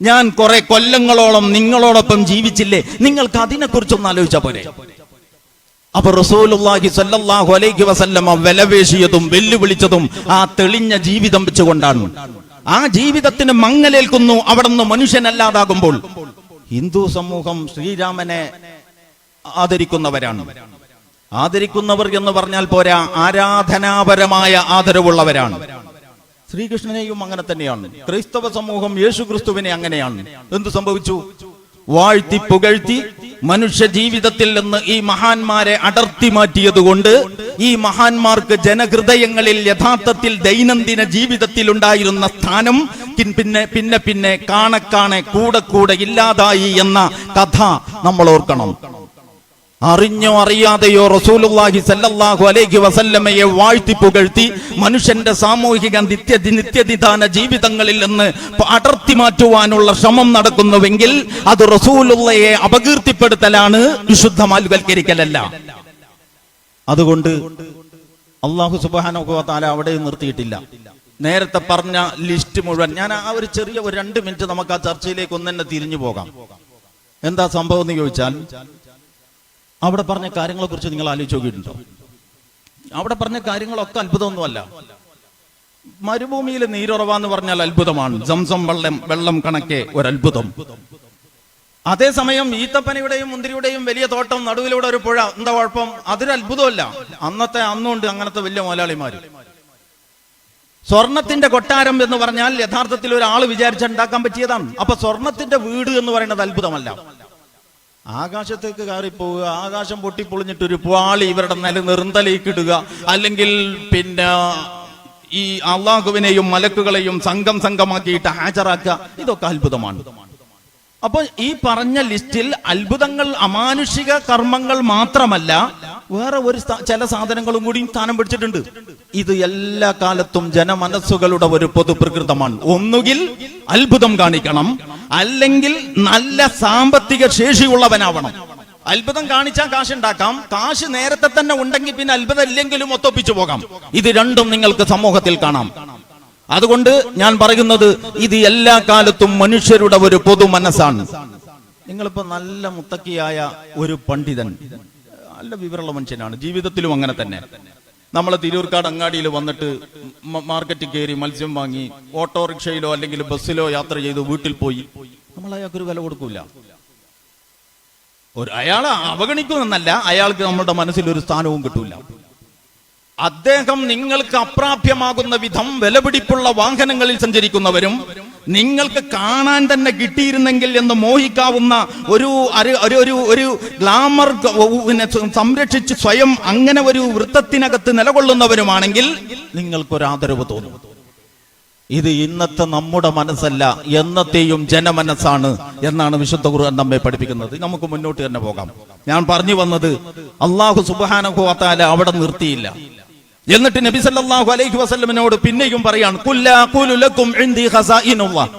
ഞാൻ കുറെ കൊല്ലങ്ങളോളം നിങ്ങളോടൊപ്പം ജീവിച്ചില്ലേ, നിങ്ങൾക്ക് അതിനെക്കുറിച്ചൊന്ന് ആലോചിച്ചാ പോരെ. അപ്പൊ റസൂലുള്ളാഹി സ്വല്ലല്ലാഹു അലൈഹി വസല്ലം വിലപേശിയതും വെല്ലുവിളിച്ചതും ആ തെളിഞ്ഞ ജീവിതം വെച്ചുകൊണ്ടാണ്. ആ ജീവിതത്തിന് മങ്ങലേൽക്കുന്നു അവിടുന്ന് മനുഷ്യനല്ലാതാകുമ്പോൾ. ഹിന്ദു സമൂഹം ശ്രീരാമനെ ആദരിക്കുന്നവരാണ്. ആദരിക്കുന്നവർ എന്ന് പറഞ്ഞാൽ പോരാ, ആരാധനാപരമായ ആദരവുള്ളവരാണ്. ശ്രീകൃഷ്ണനെയും അങ്ങനെ തന്നെയാണ്. ക്രൈസ്തവ സമൂഹം യേശുക്രിസ്തുവിനെ അങ്ങനെയാണ്. എന്തു സംഭവിച്ചു? വാഴ്ത്തി പുകഴ്ത്തി മനുഷ്യ ജീവിതത്തിൽ നിന്ന് ഈ മഹാന്മാരെ അടർത്തി മാറ്റിയതുകൊണ്ട് ഈ മഹാന്മാർക്ക് ജനഹൃദയങ്ങളിൽ യഥാർത്ഥത്തിൽ ദൈനംദിന ജീവിതത്തിൽ ഉണ്ടായിരുന്ന സ്ഥാനം പിന്നെ കാണെ കൂടെ ഇല്ലാതായി എന്ന കഥ നമ്മൾ ഓർക്കണം. അറിഞ്ഞോ അറിയാതെയോ റസൂലുള്ളാഹി സല്ലല്ലാഹു അലൈഹി വസല്ലമയെ വാഴ്ത്തി പുകഴ്ത്തി മനുഷ്യന്റെ സാമൂഹിക നിത്യനിദാന ജീവിതങ്ങളിൽ നിന്ന് അടർത്തി മാറ്റുവാനുള്ള ശ്രമം നടക്കുന്നുവെങ്കിൽ അത് റസൂലുള്ളയെ അപകീർത്തിപ്പെടുത്തലാണ്, വിശുദ്ധമാൽവൽക്കരിക്കലല്ല. അതുകൊണ്ട് അല്ലാഹു സുബ്ഹാനഹു വ തആല അവിടെ നിർത്തിയിട്ടില്ല. നേരത്തെ പറഞ്ഞ ലിസ്റ്റ് മുഴുവൻ ഞാൻ ഒരു ചെറിയ 2 മിനിറ്റ് നമുക്ക് ആ ചർച്ചയിലേക്ക് ഒന്നെ തിരിഞ്ഞു പോകാം. എന്താ സംഭവം എന്ന് ചോദിച്ചാൽ, അവിടെ പറഞ്ഞ കാര്യങ്ങളെ കുറിച്ച് നിങ്ങൾ ആലോചിച്ച് നോക്കിയിട്ടുണ്ടോ? അവിടെ പറഞ്ഞ കാര്യങ്ങളൊക്കെ അത്ഭുതമൊന്നുമല്ല. മരുഭൂമിയിൽ നീരുറവാന്ന് പറഞ്ഞാൽ അത്ഭുതമാണ്. സംസം വെള്ളം കണക്കെ ഒരത്ഭുതം. അതേസമയം ഈത്തപ്പനയുടെയും മുന്തിരിയുടെയും വലിയ തോട്ടം, നടുവിലൂടെ ഒരു പുഴ, എന്താ കുഴപ്പം? അതൊരു അത്ഭുതമല്ല. അന്നുണ്ട് അങ്ങനത്തെ വലിയ മുതലാളിമാര്. സ്വർണത്തിന്റെ കൊട്ടാരം എന്ന് പറഞ്ഞാൽ യഥാർത്ഥത്തിൽ ഒരാൾ വിചാരിച്ചുണ്ടാക്കാൻ പറ്റിയതാണ്. അപ്പൊ സ്വർണത്തിന്റെ വീട് എന്ന് പറയുന്നത് അത്ഭുതമല്ല. ആകാശത്തേക്ക് കയറിപ്പോവുക, ആകാശം പൊട്ടിപ്പൊളിഞ്ഞിട്ട് ഒരു പാളി ഇവരുടെ നെറുന്തലേക്ക് ഇടുക, അല്ലെങ്കിൽ ഈ അള്ളാഹുവിനെയും മലക്കുകളെയും സംഘമാക്കിയിട്ട് ഹാജരാക്കുക, ഇതൊക്കെ അത്ഭുതമാണ്. അപ്പൊ ഈ പറഞ്ഞ ലിസ്റ്റിൽ അത്ഭുതങ്ങൾ അമാനുഷിക കർമ്മങ്ങൾ മാത്രമല്ല, വേറെ ചില സാധനങ്ങളും കൂടി സ്ഥാനം പിടിച്ചിട്ടുണ്ട്. ഇത് എല്ലാ കാലത്തും ജനമനസ്സുകളുടെ ഒരു പൊതുപ്രകൃതമാണ്. ഒന്നുകിൽ അത്ഭുതം കാണിക്കണം, അല്ലെങ്കിൽ നല്ല സാമ്പത്തിക ശേഷിയുള്ളവനാവണം. അത്ഭുതം കാണിച്ചാൽ കാശുണ്ടാക്കാം, കാശ് നേരത്തെ തന്നെ ഉണ്ടെങ്കിൽ പിന്നെ അത്ഭുതം ഇല്ലെങ്കിലും ഒത്തൊപ്പിച്ചു പോകാം. ഇത് രണ്ടും നിങ്ങൾക്ക് സമൂഹത്തിൽ കാണാം. അതുകൊണ്ട് ഞാൻ പറയുന്നത്, ഇത് എല്ലാ കാലത്തും മനുഷ്യരുടെ ഒരു പൊതു മനസ്സാണ്. നിങ്ങളിപ്പോ നല്ല മുത്തക്കിയായ ഒരു പണ്ഡിതൻ, നല്ല വിവരമുള്ള മനുഷ്യനാണ്, ജീവിതത്തിലും അങ്ങനെ തന്നെ. നമ്മളെ തിരൂർക്കാട് അങ്ങാടിയിൽ വന്നിട്ട് മാർക്കറ്റിൽ കയറി മത്സ്യം വാങ്ങി ഓട്ടോറിക്ഷയിലോ അല്ലെങ്കിൽ ബസ്സിലോ യാത്ര ചെയ്ത് വീട്ടിൽ പോയി, നമ്മൾ അയാൾക്കൊരു വില കൊടുക്കൂല. അയാളെ അവഗണിക്കുമെന്നല്ല, അയാൾക്ക് നമ്മുടെ മനസ്സിൽ ഒരു സ്ഥാനവും കിട്ടൂല. അദ്ദേഹം നിങ്ങൾക്ക് അപ്രാപ്യമാകുന്ന വിധം വിലപിടിപ്പുള്ള വാഹനങ്ങളിൽ സഞ്ചരിക്കുന്നവരും നിങ്ങൾക്ക് കാണാൻ തന്നെ കിട്ടിയിരുന്നെങ്കിൽ എന്ന് മോഹിക്കാവുന്ന ഒരു ഗ്ലാമർ സംരക്ഷിച്ച് സ്വയം അങ്ങനെ ഒരു വൃത്തത്തിനകത്ത് നിലകൊള്ളുന്നവരുമാണെങ്കിൽ നിങ്ങൾക്കൊരു ആദരവ് തോന്നും. ഇത് ഇന്നത്തെ നമ്മുടെ മനസ്സല്ല, എന്നത്തെയും ജനമനസ്സാണ് എന്നാണ് വിശുദ്ധ ഖുർആൻ നമ്മെ പഠിപ്പിക്കുന്നത്. നമുക്ക് മുന്നോട്ട് തന്നെ പോകാം. ഞാൻ പറഞ്ഞു വന്നത് അല്ലാഹു സുബ്ഹാനഹു വ തആല അവിടെ നിർത്തിയില്ല. എന്നിട്ട് നബി സല്ലല്ലാഹു അലൈഹി വസല്ലമയോട് പിന്നെയും പറയാണ്, ഖുല്ലാ ഖൂലു ലക്കും ഇൻദി ഖസാഇനുല്ലാഹ്,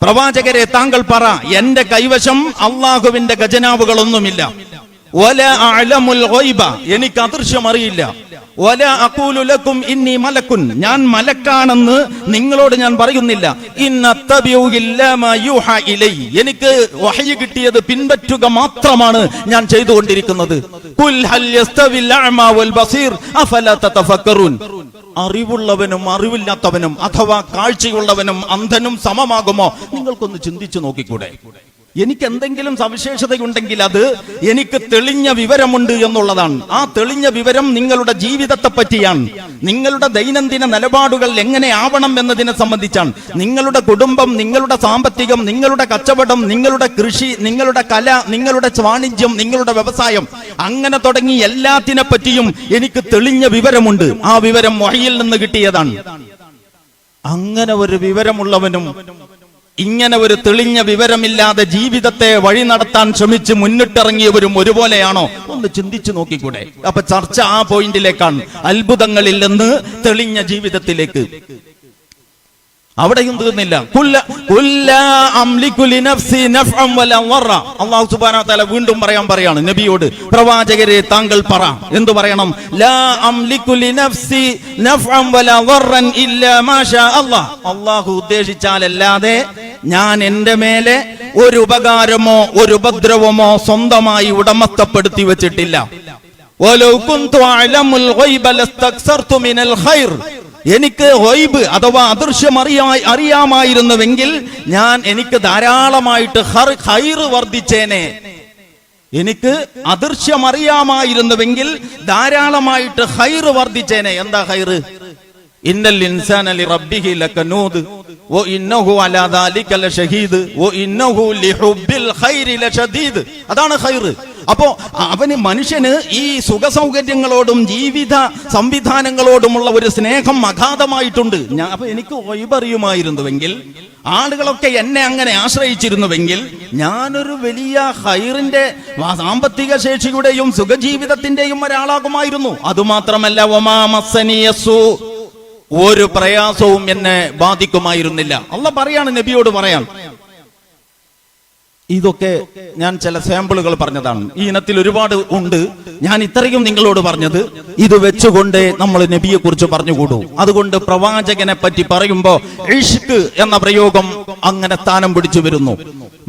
പ്രവാചകരെ താങ്കൾ പറ, എന്റെ കൈവശം അല്ലാഹുവിന്റെ ഖജനാവുകളൊന്നുമില്ല. വലാ അഅലമുൽ ഗൈബ, എനിക്ക് അദൃശ്യം അറിയില്ല. വലാ അഖൂലു ലക്കും ഇന്നി മലക്കുൻ, ഞാൻ മലക്കാണെന്ന് നിങ്ങളോട് ഞാൻ പറയുന്നില്ല. ഇന്നത്തബിഉ ഇല്ലാ മാ യൂഹാ ഇലൈ, എനിക്ക് വഹ്യ് കിട്ടിയത് പിൻപറ്റുക മാത്രമാണ് ഞാൻ ചെയ്തുകൊണ്ടിരിക്കുന്നത്. ഖുൽ ഹൽ യസ്തവിൽ അഅമാ വൽ ബസീർ അഫലാ തതഫക്കറൂൻ, അറിവുള്ളവനും അറിവില്ലാത്തവനും അഥവാ കാഴ്ചയുള്ളവനും അന്ധനും സമമാകുമോ? നിങ്ങൾക്കൊന്ന് ചിന്തിച്ചു നോക്കിക്കൂടെ? എനിക്ക് എന്തെങ്കിലും സവിശേഷതയുണ്ടെങ്കിൽ അത് എനിക്ക് തെളിഞ്ഞ വിവരമുണ്ട് എന്നുള്ളതാണ്. ആ തെളിഞ്ഞ വിവരം നിങ്ങളുടെ ജീവിതത്തെ പറ്റിയാണ്, നിങ്ങളുടെ ദൈനംദിന നിലപാടുകൾ എങ്ങനെ ആവണം എന്നതിനെ സംബന്ധിച്ചാണ്. നിങ്ങളുടെ കുടുംബം, നിങ്ങളുടെ സാമ്പത്തികം, നിങ്ങളുടെ കച്ചവടം, നിങ്ങളുടെ കൃഷി, നിങ്ങളുടെ കല, നിങ്ങളുടെ വാണിജ്യം, നിങ്ങളുടെ വ്യവസായം, അങ്ങനെ തുടങ്ങി എല്ലാത്തിനെ പറ്റിയും എനിക്ക് തെളിഞ്ഞ വിവരമുണ്ട്. ആ വിവരം വഹയിൽ നിന്ന് കിട്ടിയതാണ്. അങ്ങനെ ഒരു വിവരമുള്ളവനും ഇങ്ങനെ ഒരു തെളിഞ്ഞ വിവരമില്ലാതെ ജീവിതത്തെ വഴി നടത്താൻ ശ്രമിച്ച് മുന്നിട്ടിറങ്ങിയവരും ഒരുപോലെയാണോ? ഒന്ന് ചിന്തിച്ചു നോക്കിക്കൂടെ? അപ്പൊ ചർച്ച ആ പോയിന്റിലേക്കാണ്, അത്ഭുതങ്ങളിൽ നിന്ന് തെളിഞ്ഞ ജീവിതത്തിലേക്ക്. അവിടെയും തീർന്നില്ല. അല്ലാഹു സുബ്ഹാനഹു വ തആല വീണ്ടും പറയാണ് നബിയോട്, പ്രവാചകരെ താങ്കൾ പറ. എന്തു പറയണം? ലാ അംലികു ലിനഫ്സി നഫ്അൻ വലാ ദർറൻ ഇല്ലാ മാ ഷാ അല്ലാഹ്, അല്ലാഹു ഉദ്ദേശിച്ചാലല്ലാതെ ഞാൻ എന്റെ മേലെ ഒരു ഉപകാരമോ ഒരു ഉപദ്രവമോ സ്വന്തമായി ഉടമസ്ഥപ്പെടുത്തി വെച്ചിട്ടില്ല. വലൗ കുന്തു അഅലമുൽ ഗൈബ ലസ്തക്സർതു മിനൽ ഖൈർ, എനിക്ക് ഗൈബ് അഥവാ അദൃശ്യം അറിയാമായിരുന്നുവെങ്കിൽ എനിക്ക് ധാരാളമായിട്ട് ഖൈർ വർദ്ധിച്ചേനെ. എനിക്ക് അദൃശ്യം അറിയാമായിരുന്നുവെങ്കിൽ ധാരാളമായിട്ട് ഖൈർ വർദ്ധിച്ചേനെ. എന്താ ഖൈർ? ഇന്നൽ ഇൻസാന ലിറബ്ബിഹി ലകനൂദ് വ ഇന്നഹു അലാ ദാലിക ലശഹീദ് വ ഇന്നഹു ലിഹുബ്ബിൽ ഖൈരി ലശദീദ്. അതാണ് ഖൈർ. അപ്പോ അവന്, മനുഷ്യന് ഈ സുഖസൗകര്യങ്ങളോടും ജീവിത സംവിധാനങ്ങളോടുമുള്ള ഒരു സ്നേഹം അഗാധമായിട്ടുണ്ട്. അപ്പൊ എനിക്ക് വൈബറിയുമായിരുന്നുവെങ്കിൽ, ആളുകളൊക്കെ എന്നെ അങ്ങനെ ആശ്രയിച്ചിരുന്നുവെങ്കിൽ, ഞാനൊരു വലിയ ഖൈറിന്റെ സാമ്പത്തിക ശേഷിയുടെയും സുഖജീവിതത്തിന്റെയും ഒരാളാകുമായിരുന്നു. അതുമാത്രമല്ല, വമാ മസ്സനിയസു, ഒരു പ്രയാസവും എന്നെ ബാധിക്കുമായിരുന്നില്ല. അല്ലാഹ് പറയാണ്, നബിയോട് പറയാൻ. ഇതൊക്കെ ഞാൻ ചില സാമ്പിളുകൾ പറഞ്ഞതാണ്. ഈ ഇനത്തിൽ ഒരുപാട് ഉണ്ട്. ഞാൻ ഇത്രയും നിങ്ങളോട് പറഞ്ഞത് ഇത് വെച്ചുകൊണ്ട് നമ്മൾ നബിയെ കുറിച്ച് പറഞ്ഞുകൂടൂ. അതുകൊണ്ട് പ്രവാചകനെ പറ്റി പറയുമ്പോ ഇഷ്ക് എന്ന പ്രയോഗം അങ്ങനെ സ്ഥാനം പിടിച്ചു വരുന്നു.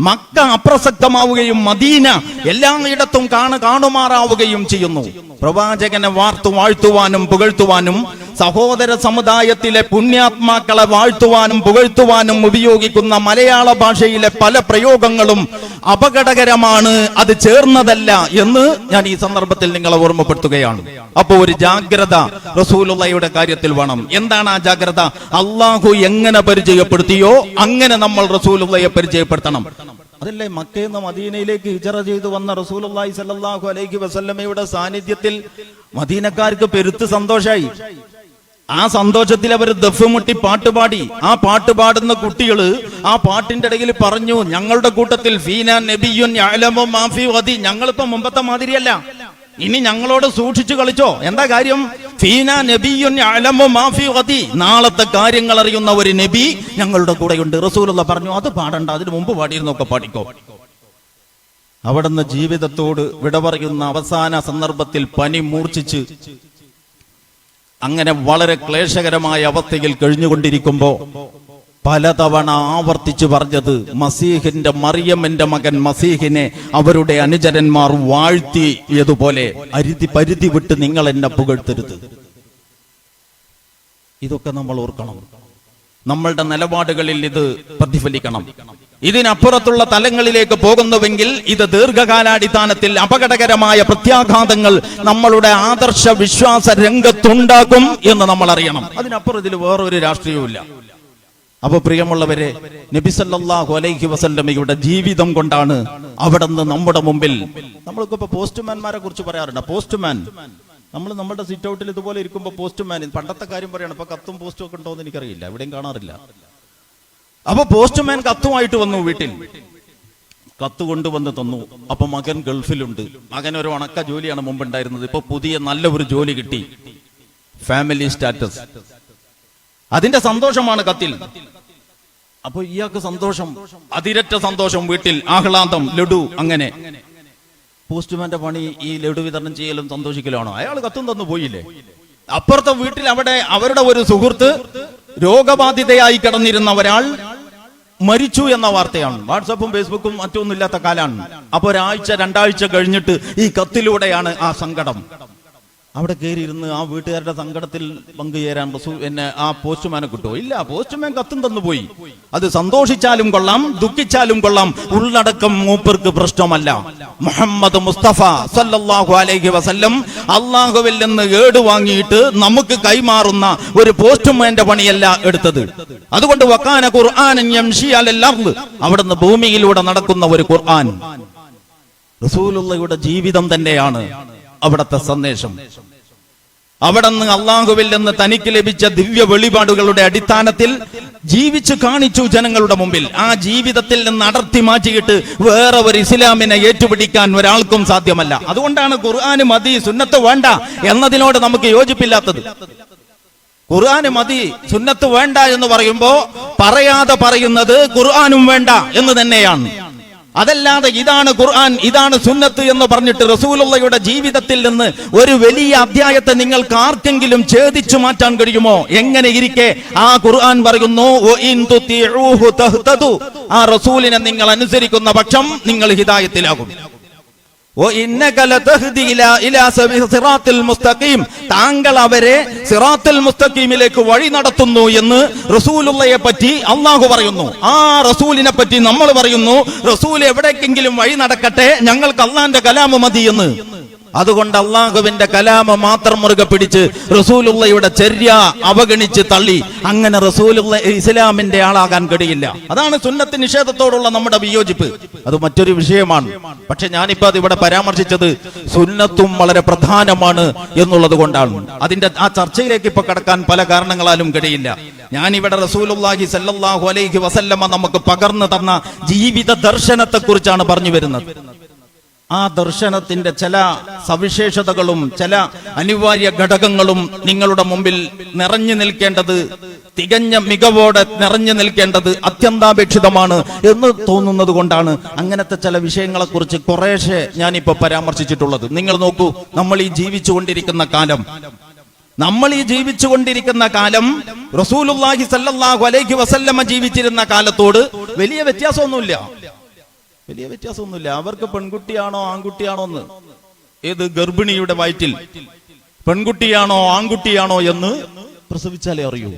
മക്ക അപ്രസക്തമാവുകയും മദീന എല്ലായിടത്തും കാണുമാറാവുകയും ചെയ്യുന്നു. പ്രവാചകനെ വാഴ്ത്തുവാനും പുകഴ്ത്തുവാനും സഹോദര സമുദായത്തിലെ പുണ്യാത്മാക്കളെ വാഴ്ത്തുവാനും പുകഴ്ത്തുവാനും ഉപയോഗിക്കുന്ന മലയാള ഭാഷയിലെ പല പ്രയോഗങ്ങളും അപകടകരമാണ്, അത് ചേർന്നതല്ല എന്ന് ഞാൻ ഈ സന്ദർഭത്തിൽ നിങ്ങളെ ഓർമ്മപ്പെടുത്തുകയാണ്. അപ്പോ ഒരു ജാഗ്രത റസൂലുള്ളാഹിയുടെ കാര്യത്തിൽ വേണം. എന്താണ് ആ ജാഗ്രത? അല്ലാഹു എങ്ങനെ പരിചയപ്പെടുത്തിയോ അങ്ങനെ നമ്മൾ റസൂലുള്ളാഹിയെ പരിചയപ്പെടുത്തണം. അതല്ലേ മക്കയിൽ നിന്ന് മദീനയിലേക്ക് ഹിജറ ചെയ്തു വന്ന റസൂലുള്ളാഹി സ്വല്ലല്ലാഹു അലൈഹി വസല്ലമയുടെ സാന്നിധ്യത്തിൽ മദീനക്കാർക്ക് പെരുത്ത് സന്തോഷായി. ആ സന്തോഷത്തിൽ അവർ ദഫ് മുട്ടി പാട്ടുപാടി. ആ പാട്ട് പാടുന്ന കുട്ടികള് ആ പാട്ടിന്റെ ഇടയിൽ പറഞ്ഞു, ഞങ്ങളുടെ കൂട്ടത്തിൽ ഫീന നബിയുൻ യഅലമു മാ ഫീ ഗദി. ഞങ്ങളിപ്പോ മുമ്പത്തെ മാതിരിയല്ല, ഇനി ഞങ്ങളോട് സൂക്ഷിച്ചു കളിച്ചോ. എന്താ കാര്യം? ഫീന നബിയുൻ യഅലമു മാ ഫീ ഗദി, നാളത്തെ കാര്യങ്ങൾ അറിയുന്ന ഒരു നബി ഞങ്ങളുടെ കൂടെയുണ്ട്. റസൂലുള്ളാഹി പറഞ്ഞു, അത് പാടണ്ട, അതിന് മുമ്പ് പാടിയിരുന്നൊക്കെ പാടിക്കോ. അവിടുന്ന് ജീവിതത്തോട് വിട പറയുന്ന അവസാന സന്ദർഭത്തിൽ പനി മൂർച്ഛിച്ച് അങ്ങനെ വളരെ ക്ലേശകരമായ അവസ്ഥയിൽ കഴിഞ്ഞുകൊണ്ടിരിക്കുമ്പോ പലതവണ ആവർത്തിച്ചു പറഞ്ഞത്, മസീഹിന്റെ മറിയമ്മിന്റെ മകൻ മസീഹിനെ അവരുടെ അനുചരന്മാർ വാഴ്ത്തിയതുപോലെ പരിധി വിട്ട് നിങ്ങൾ എന്നെ പുകഴ്ത്തരുത്. ഇതൊക്കെ നമ്മൾ ഓർക്കണം. നമ്മളുടെ നിലപാടുകളിൽ ഇത് പ്രതിഫലിക്കണം. ഇതിനപ്പുറത്തുള്ള തലങ്ങളിലേക്ക് പോകുന്നുവെങ്കിൽ ഇത് ദീർഘകാലാടിസ്ഥാനത്തിൽ അപകടകരമായ പ്രത്യാഘാതങ്ങൾ നമ്മളുടെ ആദർശ വിശ്വാസ രംഗത്തുണ്ടാകും എന്ന് നമ്മൾ അറിയണം. അതിനപ്പുറം ഇതിൽ വേറൊരു രാഷ്ട്രീയവുമില്ല. അപ്പൊ പ്രിയമുള്ളവരെ, നബി സല്ലല്ലാഹു അലൈഹി വസല്ലമയുടെ ജീവിതം കൊണ്ടാണ് അവിടെ നിന്ന് നമ്മുടെ മുമ്പിൽ. നമ്മൾക്കിപ്പോ പോസ്റ്റ്മാൻമാരെ കുറിച്ച് പറയാറുണ്ട്. പോസ്റ്റ്മാൻ, നമ്മൾ നമ്മുടെ സിറ്റ് ഔട്ടിൽ ഇതുപോലെ ഇരിക്കുമ്പോൾ പോസ്റ്റ്മാൻ, പണ്ടത്തെ കാര്യം പറയണം, ഇപ്പൊ കത്തും പോസ്റ്റും ഒക്കെ ഉണ്ടോ എന്ന് എനിക്കറിയില്ല, എവിടെയും കാണാറില്ല. അപ്പൊ പോസ്റ്റ്മാൻ കത്തുമായിട്ട് വന്നു, വീട്ടിൽ കത്ത് കൊണ്ടുവന്ന് തന്നു. അപ്പൊ മകൻ ഗൾഫിലുണ്ട്, മകൻ ഒരു ഉണക്ക ജോലിയാണ് മുമ്പുണ്ടായിരുന്നത്, ഇപ്പൊ പുതിയ നല്ല ഒരു ജോലി കിട്ടി, ഫാമിലി സ്റ്റാറ്റസ്, അതിന്റെ സന്തോഷമാണ് കത്തിൽ. അപ്പൊ ഇയാൾക്ക് സന്തോഷം, അതിരറ്റ സന്തോഷം, വീട്ടിൽ ആഹ്ലാദം, ലഡു. അങ്ങനെ പോസ്റ്റ്മാന്റെ പണി ഈ ലഡു വിതരണം ചെയ്യലും സന്തോഷിക്കലാണോ? അയാൾ കത്തും തന്നു പോയില്ലേ. അപ്പുറത്തെ വീട്ടിൽ അവിടെ അവരുടെ ഒരു സുഹൃത്ത് രോഗബാധിതയായി കിടന്നിരുന്ന ഒരാൾ മരിച്ചു എന്ന വാർത്തയാണ്. വാട്സപ്പും ഫേസ്ബുക്കും മറ്റൊന്നും ഇല്ലാത്ത കാലാണ്. അപ്പൊ ഒരാഴ്ച 2 ആഴ്ച കഴിഞ്ഞിട്ട് ഈ കത്തിലൂടെയാണ് ആ സങ്കടം. അവിടെ കയറിയിരുന്ന് ആ വീട്ടുകാരുടെ സങ്കടത്തിൽ പങ്കുചേരാൻ ആ പോസ്റ്റ്മാനെ കിട്ടുമോ? ഇല്ല, പോസ്റ്റ്മാൻ കത്തും തന്നുപോയി. അത് സന്തോഷിച്ചാലും കൊള്ളാം, ദുഃഖിച്ചാലും കൊള്ളാം, ഉള്ളടക്കം മൂപ്പർക്ക് പ്രശ്നമല്ല. മുഹമ്മദ് മുസ്തഫ സല്ലല്ലാഹു അലൈഹി വസല്ലം അള്ളാഹുവിൽ നിന്ന് ഏട് വാങ്ങിയിട്ട് നമുക്ക് കൈമാറുന്ന ഒരു പോസ്റ്റ്മാന്റെ പണിയല്ല എടുത്തത്. അതുകൊണ്ട് വകാന ഖുർആനൻ യംശി അലൽ അർള്, അവിടുന്ന് ഭൂമിയിലൂടെ നടക്കുന്ന ഒരു ഖുർആൻ, റസൂലുള്ളാഹിയുടെ ജീവിതം തന്നെയാണ് അവിടത്തെ സന്ദേശം. അവിടുന്ന് അള്ളാഹുവിൽ നിന്ന് തനിക്ക് ലഭിച്ച ദിവ്യ വെളിപാടുകളുടെ അടിസ്ഥാനത്തിൽ ജീവിച്ചു കാണിച്ചു ജനങ്ങളുടെ മുമ്പിൽ. ആ ജീവിതത്തിൽ നിന്ന് അടർത്തി മാറ്റിയിട്ട് വേറെ ഒരു ഇസ്ലാമിനെ ഏറ്റുപിടിക്കാൻ ഒരാൾക്കും സാധ്യമല്ല. അതുകൊണ്ടാണ് ഖുർആന് മതി, സുന്നത്ത് വേണ്ട എന്നതിനോട് നമുക്ക് യോജിപ്പില്ലാത്തത്. ഖുർആന് മതി, സുന്നത്ത് വേണ്ട എന്ന് പറയുമ്പോ പറയാതെ പറയുന്നത് ഖുർആനും വേണ്ട എന്ന് തന്നെയാണ്. അതല്ലാതെ ഇതാണ് ഖുർആൻ, ഇതാണ് സുന്നത്ത് എന്ന് പറഞ്ഞിട്ട് റസൂലുള്ളാഹിയുടെ ജീവിതത്തിൽ നിന്ന് ഒരു വലിയ അധ്യായത്തെ നിങ്ങൾക്ക് ആർക്കെങ്കിലും ഛേദിച്ചു മാറ്റാൻ കഴിയുമോ? എങ്ങനെ ഇരിക്കെ ആ ഖുർആൻ പറയുന്നു, ആ റസൂലിനെ നിങ്ങൾ അനുസരിക്കുന്ന പക്ഷം നിങ്ങൾ ഹിദായത്തിലാകും. താങ്കൾ അവരെ സിറാത്തുൽ മുസ്തഖീമിലേക്ക് വഴി നടത്തുന്നു എന്ന് റസൂലുള്ളയെ പറ്റി അള്ളാഹു പറയുന്നു. ആ റസൂലിനെ പറ്റി നമ്മൾ പറയുന്നു, റസൂൽ എവിടേക്കെങ്കിലും വഴി നടക്കട്ടെ, ഞങ്ങൾക്ക് അള്ളാന്റെ കലാമ് മതി എന്ന്. അതുകൊണ്ട് അള്ളാഹുവിന്റെ കലാമ മാത്രം മുറുകെ പിടിച്ച് റസൂലുള്ളയുടെ ചര്യ അവഗണിച്ച് തള്ളി അങ്ങനെ റസൂലുള്ള ഇസ്ലാമിന്റെ ആളാകാൻ കഴിയില്ല. അതാണ് സുന്നത്ത് നിഷേധത്തോടുള്ള നമ്മുടെ വിയോജിപ്പ്. അത് മറ്റൊരു വിഷയമാണ്. പക്ഷെ ഞാനിപ്പോ അത് ഇവിടെ പരാമർശിച്ചത് സുന്നത്തും വളരെ പ്രധാനമാണ് എന്നുള്ളത് കൊണ്ടാണ്. അതിന്റെ ആ ചർച്ചയിലേക്ക് ഇപ്പൊ കടക്കാൻ പല കാരണങ്ങളാലും കഴിയില്ല. ഞാനിവിടെ റസൂലുള്ളാഹി സല്ലല്ലാഹു അലൈഹി വസല്ലമ നമുക്ക് പകർന്നു തന്ന ജീവിത ദർശനത്തെ കുറിച്ചാണ് പറഞ്ഞു വരുന്നത്. ആ ദർശനത്തിന്റെ ചില സവിശേഷതകളും ചില അനിവാര്യ ഘടകങ്ങളും നിങ്ങളുടെ മുമ്പിൽ നിറഞ്ഞു നിൽക്കേണ്ടത്, തികഞ്ഞ മികവോടെ നിറഞ്ഞു നിൽക്കേണ്ടത് അത്യന്താപേക്ഷിതമാണ് എന്ന് തോന്നുന്നത് കൊണ്ടാണ് അങ്ങനത്തെ ചില വിഷയങ്ങളെ കുറിച്ച് കുറേശ്ശെ ഞാനിപ്പോ പരാമർശിച്ചിട്ടുള്ളത്. നിങ്ങൾ നോക്കൂ, നമ്മൾ ഈ ജീവിച്ചുകൊണ്ടിരിക്കുന്ന കാലം റസൂലുള്ളാഹി സല്ലല്ലാഹു അലൈഹി വസല്ലമ ജീവിച്ചിരുന്ന കാലത്തോട് വലിയ വ്യത്യാസമൊന്നുമില്ല. അവർക്ക് പെൺകുട്ടിയാണോ ആൺകുട്ടിയാണോ എന്ന്, ഏത് ഗർഭിണിയുടെ വയറ്റിൽ പെൺകുട്ടിയാണോ ആൺകുട്ടിയാണോ എന്ന് പ്രസവിച്ചാലേ അറിയൂ.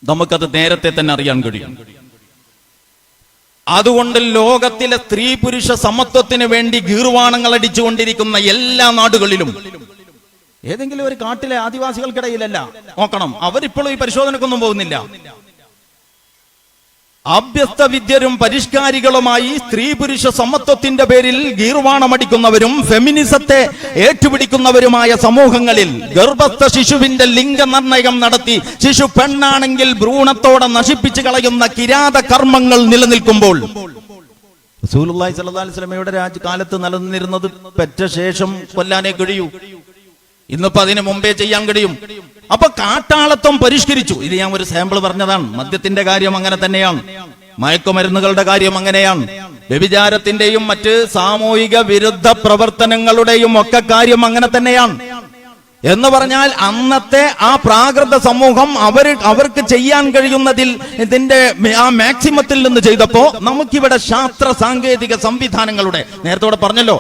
നമുക്കത് നേരത്തെ തന്നെ അറിയാൻ കഴിയും. അതുകൊണ്ട് ലോകത്തിലെ സ്ത്രീ പുരുഷ സമത്വത്തിന് വേണ്ടി ഗീർവാണങ്ങൾ അടിച്ചുകൊണ്ടിരിക്കുന്ന എല്ലാ നാടുകളിലും ഏതെങ്കിലും ഒരു കാട്ടിലെ ആദിവാസികൾക്കിടയിലല്ല, നോക്കണം, അവരിപ്പോഴും ഈ പരിശോധനക്കൊന്നും പോകുന്നില്ല. അഭ്യസ്ത വിദ്യരും പരിഷ്കാരികളുമായി സ്ത്രീ പുരുഷ സമത്വത്തിന്റെ പേരിൽ ഗീർവാണമടിക്കുന്നവരും ഫെമിനിസത്തെ ഏറ്റുപിടിക്കുന്നവരുമായ സമൂഹങ്ങളിൽ ഗർഭസ്ഥ ശിശുവിന്റെ ലിംഗനിർണയം നടത്തി ശിശു പെണ്ണാണെങ്കിൽ ഭ്രൂണത്തോടെ നശിപ്പിച്ചു കളയുന്ന കിരാത കർമ്മങ്ങൾ നിലനിൽക്കുമ്പോൾ റസൂലുള്ളാഹി സ്വല്ലല്ലാഹു അലൈഹി വസല്ലമയുടെ രാജ്യകാലത്ത് നിലനിന്നിരുന്നത് പെറ്റ ശേഷം കൊല്ലാനേ കഴിയൂ. ഇന്നിപ്പോ അതിന് മുമ്പേ ചെയ്യാൻ കഴിയും. അപ്പൊ കാട്ടാളത്വം പരിഷ്കരിച്ചു. ഇത് ഞാൻ ഒരു സാമ്പിൾ പറഞ്ഞതാണ്. മദ്യത്തിന്റെ കാര്യം അങ്ങനെ തന്നെയാണ്, മയക്കുമരുന്നുകളുടെ കാര്യം അങ്ങനെയാണ്, വ്യഭിചാരത്തിന്റെയും മറ്റ് സാമൂഹിക വിരുദ്ധ പ്രവർത്തനങ്ങളുടെയും ഒക്കെ കാര്യം അങ്ങനെ തന്നെയാണ്. എന്ന് പറഞ്ഞാൽ അന്നത്തെ ആ പ്രാകൃത സമൂഹം അവർക്ക് ചെയ്യാൻ കഴിയുന്നതിൽ ഇതിന്റെ ആ മാക്സിമത്തിൽ നിന്ന് ചെയ്തപ്പോ നമുക്കിവിടെ ശാസ്ത്ര സാങ്കേതിക സംവിധാനങ്ങളുടെ, നേരത്തെ പറഞ്ഞല്ലോ,